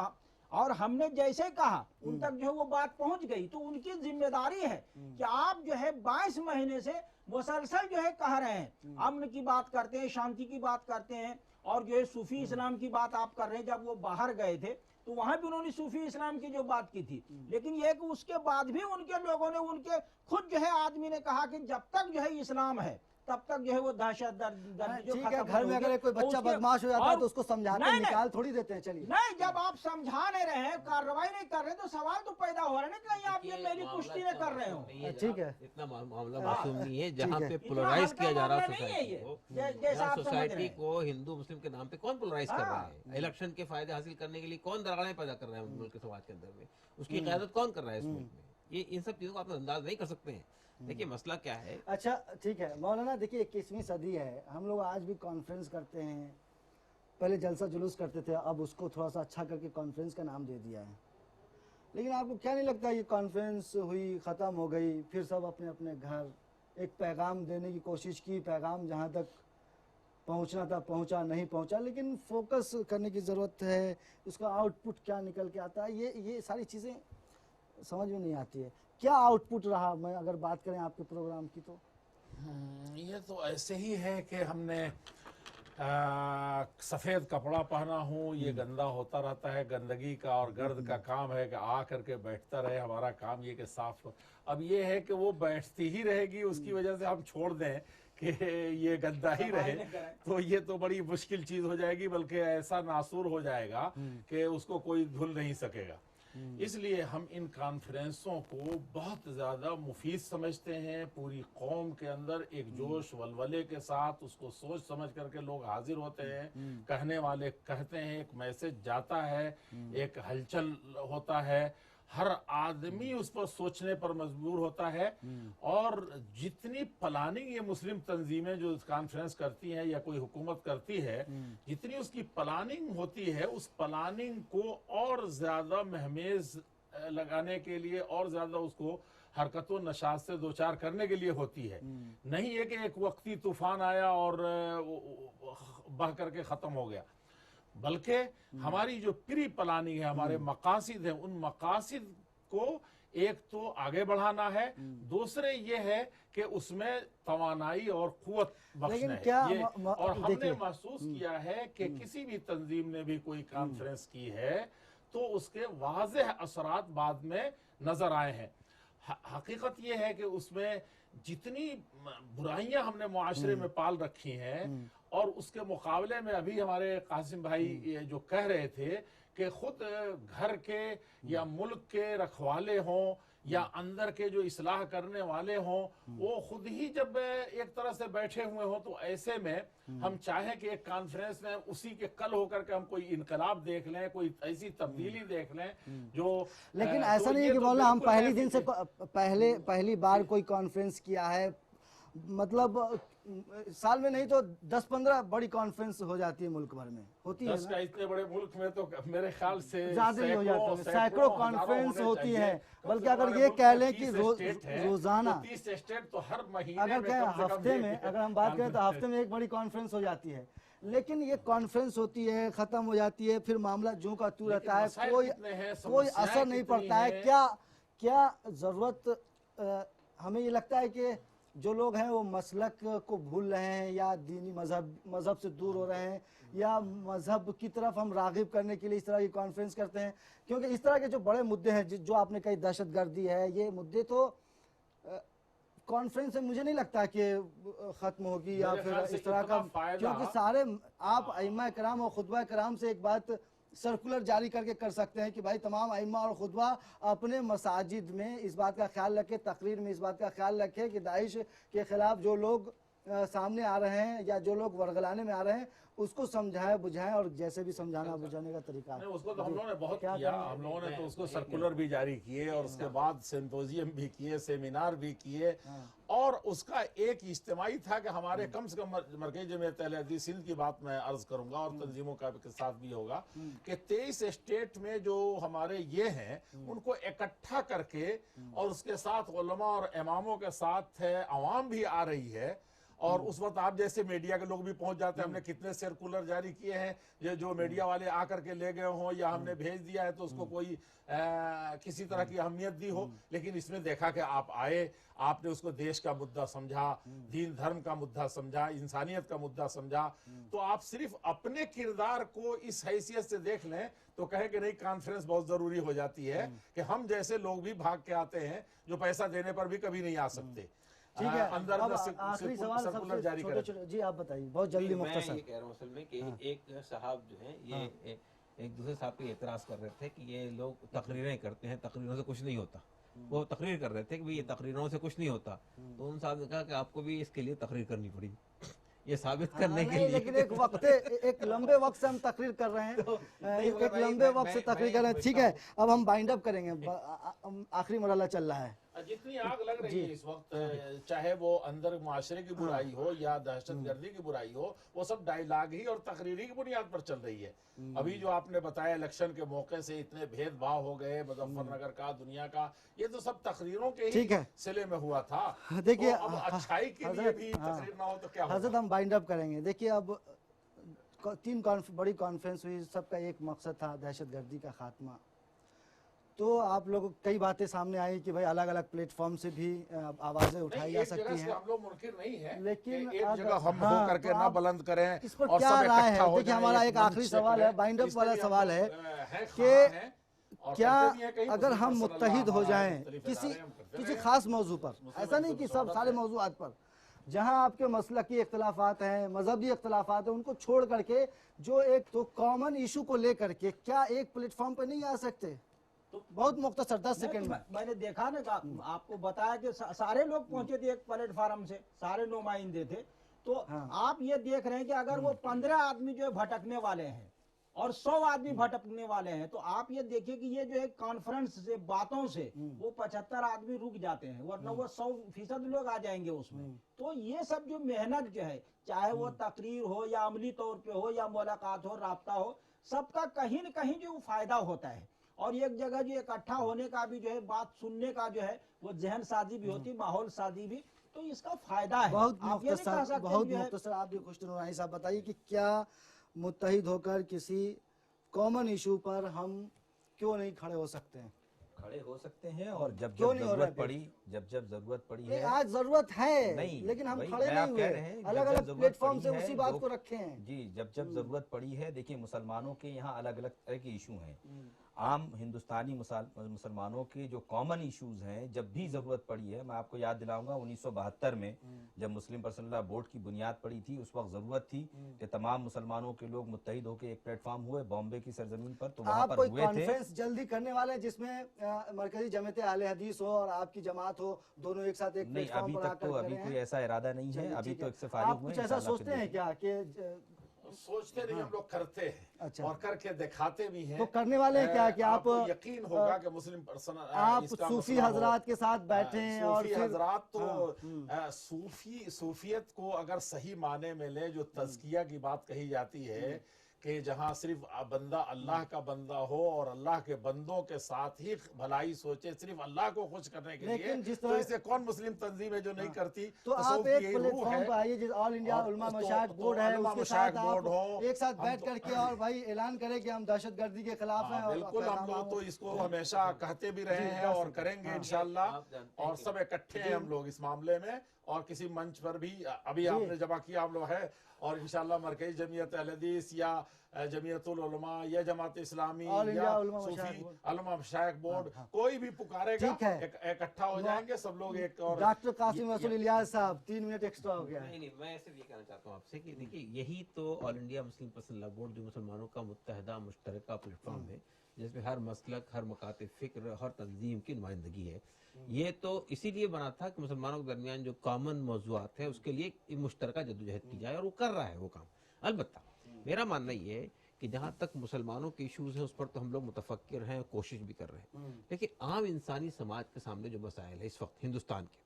और हमने जैसे कहा उन तक जो है वो बात पहुंच गई। तो उनकी जिम्मेदारी है कि आप जो है 22 महीने से मुसलसल जो है कह रहे हैं, अमन की बात करते हैं, शांति की बात करते हैं और जो है सूफी इस्लाम की बात आप कर रहे हैं। जब वो बाहर गए थे तो वहां भी उन्होंने सूफी इस्लाम की जो बात की थी, लेकिन ये कि उसके बाद भी उनके लोगों ने, उनके खुद जो है आदमी ने कहा कि जब तक जो है इस्लाम है तब तक जो है वो दहशत गर्द जो ठीक है, खत्म घर में नहीं अगर होगी। कोई बच्चा और उसके- बदमाश हो जाता है और- तो उसको समझाते हैं, नहीं, निकाल थोड़ी देते हैं। चलिए, नहीं, जब आप समझा नहीं रहे हैं, कार्रवाई नहीं कर रहे, तो सवाल तो पैदा हो रहा है ना, कहीं आप ये मेरी कुश्ती न कर रहे हो। ठीक है। इतना मामला मासूम नहीं है जहाँ ठीक है। पे इतना पोलराइज हल्का किया जा रहा है मामला नहीं है सोसाइटी ये। को। जैसा आप समझ रहे सोसाइटी हैं। को हिंदू मुस्लिम के नाम पे कौन पोलराइज कर रहा हाँ। है? इलेक्शन के फायदे हासिल करने के लिए कौन दरारें पैदा कर रहा है मुल्क के समाज के अंदर में? उसकी क़यादत कौन कर रहा है इस मुल्क में? ये इन सब चीज़ों को आप अंदाज नहीं कर सकते हैं। देखिए मसला क्या है, अच्छा ठीक है मौलाना, देखिए 21वीं सदी है, हम लोग आज भी कॉन्फ्रेंस करते हैं, पहले जलसा जुलूस करते थे, अब उसको थोड़ा सा अच्छा करके कॉन्फ्रेंस का नाम दे दिया है। लेकिन आपको क्या नहीं लगता ये कॉन्फ्रेंस हुई, ख़त्म हो गई, फिर सब अपने अपने घर, एक पैगाम देने की कोशिश की, पैगाम जहाँ तक पहुंचना था पहुंचा, नहीं पहुंचा, लेकिन फोकस करने की ज़रूरत है, उसका आउटपुट क्या निकल के आता है, ये सारी चीज़ें समझ में नहीं आती है। क्या आउटपुट रहा, मैं अगर बात करें आपके प्रोग्राम की तो? ये तो ऐसे ही है कि हमने सफ़ेद कपड़ा पहना हूँ, ये गंदा होता रहता है, गंदगी का और गर्द का काम है कि आ करके बैठता रहे, हमारा काम ये कि साफ हो। अब ये है कि वो बैठती ही रहेगी, उसकी वजह से हम छोड़ दें कि ये गंदा ही रहे, तो ये तो बड़ी मुश्किल चीज़ हो जाएगी, बल्कि ऐसा नासूर हो जाएगा कि उसको कोई धुल नहीं सकेगा। इसलिए हम इन कॉन्फ्रेंसों को बहुत ज़्यादा मुफीद समझते हैं। पूरी कौम के अंदर एक जोश वलवले के साथ उसको सोच समझ करके लोग हाजिर होते हैं, कहने वाले कहते हैं, एक मैसेज जाता है, एक हलचल होता है, हर आदमी उस पर सोचने पर मजबूर होता है। और जितनी प्लानिंग ये मुस्लिम तंजीमें जो कॉन्फ्रेंस करती हैं या कोई हुकूमत करती है, जितनी उसकी प्लानिंग होती है, उस प्लानिंग को और ज़्यादा महमेज लगाने के लिए और ज़्यादा उसको हरकत व नशात से दो चार करने के लिए होती है। नहीं है कि एक वक्ती तूफान आया और बह करके ख़त्म हो गया, बल्कि हमारी जो प्री प्लानिंग है, हमारे मकासिद हैं, उन मकासिद को एक तो आगे बढ़ाना है, दूसरे ये है कि उसमें तवानाई और कुव्वत बख्शना है। ये और हमने महसूस किया है कि किसी भी तंजीम ने भी कोई कॉन्फ्रेंस की है तो उसके वाज़ेह असरात बाद में नजर आए हैं। हकीकत ये है कि उसमें जितनी बुराइयां हमने मुआशरे में पाल रखी हैं, और उसके मुकाबले में अभी हमारे कासिम भाई ये जो कह रहे थे कि खुद घर के या मुल्क के रखवाले हों या अंदर के जो इस्लाह करने वाले हों, वो खुद ही जब एक तरह से बैठे हुए हों, तो ऐसे में हम चाहें कि एक कॉन्फ्रेंस में उसी के कल होकर के हम कोई इनकलाब देख लें, कोई ऐसी तब्दीली देख लें जो, लेकिन ऐसा तो नहीं है कि मौलाना हम पहली दिन से पहली बार कोई कॉन्फ्रेंस किया है, मतलब साल में नहीं तो 10-15 बड़ी कॉन्फ्रेंस हो जाती है मुल्क भर में, होती है 10 का इतने बड़े मुल्क में तो मेरे ख्याल से ज्यादा ही हो जाता है, सैकड़ों कॉन्फ्रेंस होती है। बल्कि अगर ये कह लें कि रोजाना 30 स्टेट तो हर महीने अगर कहें हफ्ते में, अगर हम बात करें तो हफ्ते में एक बड़ी कॉन्फ्रेंस हो जाती है, लेकिन ये कॉन्फ्रेंस होती है, खत्म हो जाती है, फिर मामला जो का तू रहता है, कोई असर नहीं पड़ता है। क्या जरूरत, हमें ये लगता है कि जो लोग हैं वो मसलक को भूल रहे हैं या दीनी मजहब से दूर हो रहे हैं, या मजहब की तरफ हम रागिब करने के लिए इस तरह की कॉन्फ्रेंस करते हैं, क्योंकि इस तरह के जो बड़े मुद्दे हैं जो आपने कही, दहशतगर्दी है, ये मुद्दे तो कॉन्फ्रेंस से मुझे नहीं लगता कि ख़त्म होगी या फिर इस तरह का, क्योंकि सारे आप अइम्मा कराम और खुतबा कराम से एक बात सर्कुलर जारी करके कर सकते हैं कि भाई तमाम अइम्मा और खुतबा अपने मसाजिद में इस बात का ख्याल रखें, तकरीर में इस बात का ख्याल रखें कि दाइश के ख़िलाफ़ जो लोग सामने आ रहे हैं या जो लोग वरगलाने में आ रहे हैं उसको समझाएं बुझाएं, और जैसे भी समझाना बुझाने का तरीका है उसको तो हम लोगों ने बहुत किया। हम लोगों ने तो उसको सर्कुलर भी जारी किए और उसके बाद सिम्पोजियम भी किए, सेमिनार भी किए, और उसका एक इज्तिमाई था कि हमारे कम से कम मरकज़ जमीयत अहले हदीस सिंध की बात मैं अर्ज करूंगा और तंजीमों का के साथ भी होगा कि 23 स्टेट में जो हमारे ये हैं उनको इकट्ठा करके, और उसके साथ उलमा और इमामों के साथ अवाम भी आ रही है, और उस वक्त आप जैसे मीडिया के लोग भी पहुंच जाते हैं। हमने कितने सर्कुलर जारी किए हैं, ये जो मीडिया वाले आकर के ले गए हों या हमने भेज दिया है तो उसको कोई किसी तरह की अहमियत दी हो, लेकिन इसमें देखा कि आप आए, आपने उसको देश का मुद्दा समझा, दीन धर्म का मुद्दा समझा, इंसानियत का मुद्दा समझा। तो आप सिर्फ अपने किरदार को इस हैसियत से देख लें तो कहें कि नहीं, कॉन्फ्रेंस बहुत जरूरी हो जाती है कि हम जैसे लोग भी भाग के आते हैं जो पैसा देने पर भी कभी नहीं आ सकते। ठीक है, अंदर अब आखिरी सवाल सबसे जारी छोटे जी आप बताइए बहुत जल्दी मुख्तसर। मैं ये कह रहा हूँ असल में कि एक साहब जो है ये एक दूसरे साहब पे एतराज़ कर रहे थे कि ये लोग तकरीरें करते हैं, तकरीरों से कुछ नहीं होता। वो तकरीर कर रहे थे कि भाई ये तकरीरों से कुछ नहीं होता, तो उन साहब ने कहा कि आपको भी इसके लिए तकरीर करनी पड़ेगी ये साबित करने के लिए। लेकिन एक लंबे वक्त से हम तकरीर कर रहे हैं, एक लंबे वक्त से तकरीर कर रहे हैं। ठीक है, अब हम बाइंड अप करेंगे, आखिरी मरहला चल रहा है। जितनी आग लग रही है इस वक्त, चाहे वो अंदर माशरे की बुराई हो या दहशतगर्दी की बुराई हो, वो सब डायलॉग ही और तकरीरी की बुनियाद पर चल रही है। अभी जो आपने बताया इलेक्शन के मौके से इतने भेदभाव हो गए मुजफ्फरनगर का, दुनिया का, ये तो सब तकरीरों के ठीक ही है। सिले में हुआ था। देखिए, तो अब अच्छाई के लिए भी तकरीर ना हो तो क्या हजरत होगा? हम बाइंड अप करेंगे। देखिए, अब तीन बड़ी कॉन्फ्रेंस हुई, सबका एक मकसद था दहशतगर्दी का खात्मा। तो आप लोग कई बातें सामने आई कि भाई अलग अलग प्लेटफॉर्म से भी आवाजें उठाई जा सकती हैं, हम लोग मुनकिर नहीं है, लेकिन एक अगर- जगह हम हाँ, हो करके तो ना आप बुलंद करें इस पर और क्या सब राय इकट्ठा है? हो देखिए, जाएं, हमारा एक एक मंच आखिरी से सवाल है, करें। बाइंड अप इस वाला पे भी हम सवाल है लोग, हैं, कि ख़्वाह हैं, और क्या करते भी हैं कई अगर हम मुस्लिम मुत्तहिद हो सल्लल्लाहु जाएं अलैहि वसल्लम किसी हम करते किसी रहे हैं। खास मौजू पर, मुस्लिम ऐसा नहीं कि सब सौलत सारे है। मौजूआत पर, जहां आपके मसलकी इख्तलाफात हैं, मजहबी इख्तलाफात हैं, उनको छोड़ करके जो एक तो कॉमन इशू को लेकर के क्या एक प्लेटफॉर्म पर नहीं आ सकते? तो बहुत मुख्तसर 10 सेकंड में। मैंने देखा ना, आपको बताया कि सारे लोग पहुंचे थे एक प्लेटफार्म से, सारे नुमाइंदे थे। तो हाँ। आप ये देख रहे हैं कि अगर वो 15 आदमी जो है भटकने वाले हैं और 100 आदमी भटकने वाले हैं, तो आप ये देखिए कि ये जो है कॉन्फ्रेंस से, बातों से वो 75 आदमी रुक जाते हैं, वरना वो 100% लोग आ जाएंगे उसमें। तो ये सब जो मेहनत जो है, चाहे वो तकरीर हो या अमली तौर पे हो या मुलाकात हो, राब्ता हो, सबका कहीं न कहीं जो फायदा होता है। और एक जगह जो इकट्ठा होने का भी जो है, बात सुनने का जो है, वो जहन साजी भी होती, माहौल साजी भी, तो इसका फायदा है। बहुत आप ये नहीं कह मुख्तसर, सकते बहुत जो है- मुख्तसर। आप भी खुश नूरानी साहब बताइए कि क्या मुत्तहिद होकर किसी कॉमन इशू पर हम क्यों नहीं खड़े हो सकते हैं? खड़े हो सकते हैं, और जब क्यों जब नहीं हो जरूरत रहे पड़ी, जब जब जरूरत पड़ी नहीं, है, आज जरूरत है, नहीं, लेकिन हम वही खड़े मैं नहीं आप हुए, कह रहे हैं, अलग जब अलग जरूरत प्लेटफॉर्म पड़ी से है, उसी बात लोग- को रखे हैं। जी, जब जब जरूरत पड़ी है, देखिए मुसलमानों के यहाँ अलग अलग तरह के इशू हैं। आम हिंदुस्तानी मुसलमानों के जो कॉमन इश्यूज हैं, जब भी जरूरत पड़ी है, मैं आपको याद दिलाऊंगा 1972 में जब मुस्लिम पर्सनल लॉ बोर्ड की बुनियाद पड़ी थी, उस वक्त जरूरत थी कि तमाम मुसलमानों के लोग मुत्तहिद होकर एक प्लेटफॉर्म हुए बॉम्बे की सरजमीन पर, तो वहां आप पर कोई हुए थे। कॉन्फ्रेंस जल्दी करने वाले हैं जिसमें मरकजी जमात अहले हदीस हो और आपकी जमात हो, दोनों एक साथ एक नहीं, प्लेटफॉर्म अभी पर तक आकर तो अभी करें कोई हैं? ऐसा इरादा नहीं है, चलिए, अभी ठीक तो है। इससे फारिग आप हुए कुछ हैं, ऐसा इंशाअल्लाह सोचते फिर हैं देखेंगे। क्या कि सोचते नहीं, हम लोग करते हैं, अच्छा। और करके दिखाते भी हैं। तो करने वाले हैं क्या कि आप आपको यकीन होगा कि मुस्लिम पर्सन आप इसका सूफी मसला हो। हजरात के साथ बैठें और सूफी फिर हजरात तो हाँ, सूफियत को अगर सही माने में ले, जो तज़किया की बात कही जाती है कि जहाँ सिर्फ बंदा अल्लाह का बंदा हो और अल्लाह के बंदों के साथ ही भलाई सोचे, सिर्फ अल्लाह को खुश करने के लिए, लेकिन जिस तो तरह- इसे कौन मुस्लिम तंजीम है जो नहीं करती? तो आप तसव्वुफ की एक यही रूह प्लेटफॉर्म है। पर आइए, जिस ऑल इंडिया और उलमा तो- मशाइख तो बोर्ड है, उलमा उसके मशाइख साथ बोर्ड आप हो, एक साथ हम बैठ तो- करके और भाई ऐलान करें कि हम दहशतगर्दी के खिलाफ हैं। और बिल्कुल, हम पैगाम लोग तो आम- इसको हमेशा कहते भी रहे हैं और करेंगे इंशाल्लाह, आप जानते हैं और कि- सब इकट्ठे हैं हम लोग इस मामले में, और किसी मंच पर भी अभी आपने जमा किया हम लोग है, और इंशाल्लाह मरकजी जमीयत अहले हदीस या जमीयतुल उलमा या जमात इस्लामी ऑल या इंडिया उलमा सूफी मशाइख बोर्ड। उलमा मशाइख बोर्ड, कोई भी पुकारेगा, ठीक है। इकट्ठा हो जाएंगे सब लोग एक। और डॉक्टर कासिम रसूल इलियास साहब 3 मिनट एक्स्ट्रा हो गया है। नहीं नहीं, मैं सिर्फ ये कहना चाहता हूँ आपसे कि देखिए, यही तो all India Muslim personal law board जो मुसलमानों का मुत्तहदा मुश्तरका प्लेटफॉर्म है, जिसमें हर मसलक, हर मकाते फ़िक्र, हर तंजीम की नुमाइंदगी है। ये तो इसीलिए बना था कि मुसलमानों के दरमियान जो कॉमन मौज़ूआत है उसके लिए एक मुश्तरका जद्दोजहद की जाए, और वो कर रहा है वो काम। अलबत्ता मेरा मानना ये है कि जहाँ तक मुसलमानों के इश्यूज़ हैं उस पर तो हम लोग मुतफक्किर हैं, कोशिश भी कर रहे हैं, लेकिन आम इंसानी समाज के सामने जो मसाइल है इस वक्त हिंदुस्तान के,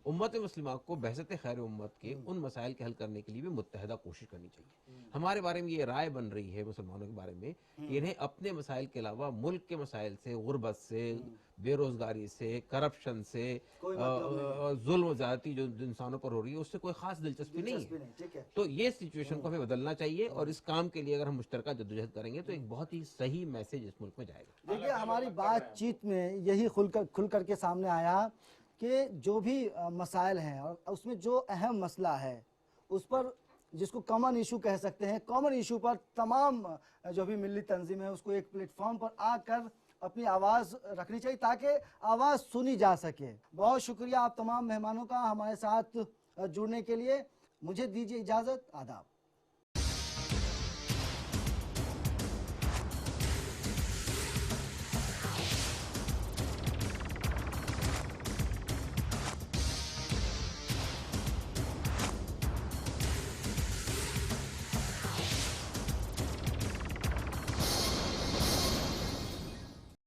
उम्मत मुस्लिमा को बहसत खैर उम्मत के उन मसाइल के हल करने के लिए भी मुत्तहदा कोशिश करनी चाहिए। हमारे बारे में ये राय बन रही है मुसलमानों के बारे में कि इन्हें अपने मसाइल के अलावा मुल्क के मसाइल से, गुर्बत से, बेरोजगारी से, करप्शन से, जुल्म ज़्यादती जो इंसानों पर हो रही है, उससे कोई खास दिलचस्पी नहीं है। ठीक है। तो ये सिचुएशन को हमें बदलना चाहिए, और इस काम के लिए अगर हम मुश्तरका जद्दोजहद करेंगे तो एक बहुत ही सही मैसेज इस मुल्क में जाएगा। देखिए, हमारी बातचीत में यही खुल करके सामने आया कि जो भी मसाइल हैं और उसमें जो अहम मसला है उस पर, जिसको कॉमन इशू कह सकते हैं, कॉमन इशू पर तमाम जो भी मिली तंजीम है उसको एक प्लेटफॉर्म पर आकर अपनी आवाज़ रखनी चाहिए ताकि आवाज़ सुनी जा सके। बहुत शुक्रिया आप तमाम मेहमानों का हमारे साथ जुड़ने के लिए। मुझे दीजिए इजाज़त, आदाब।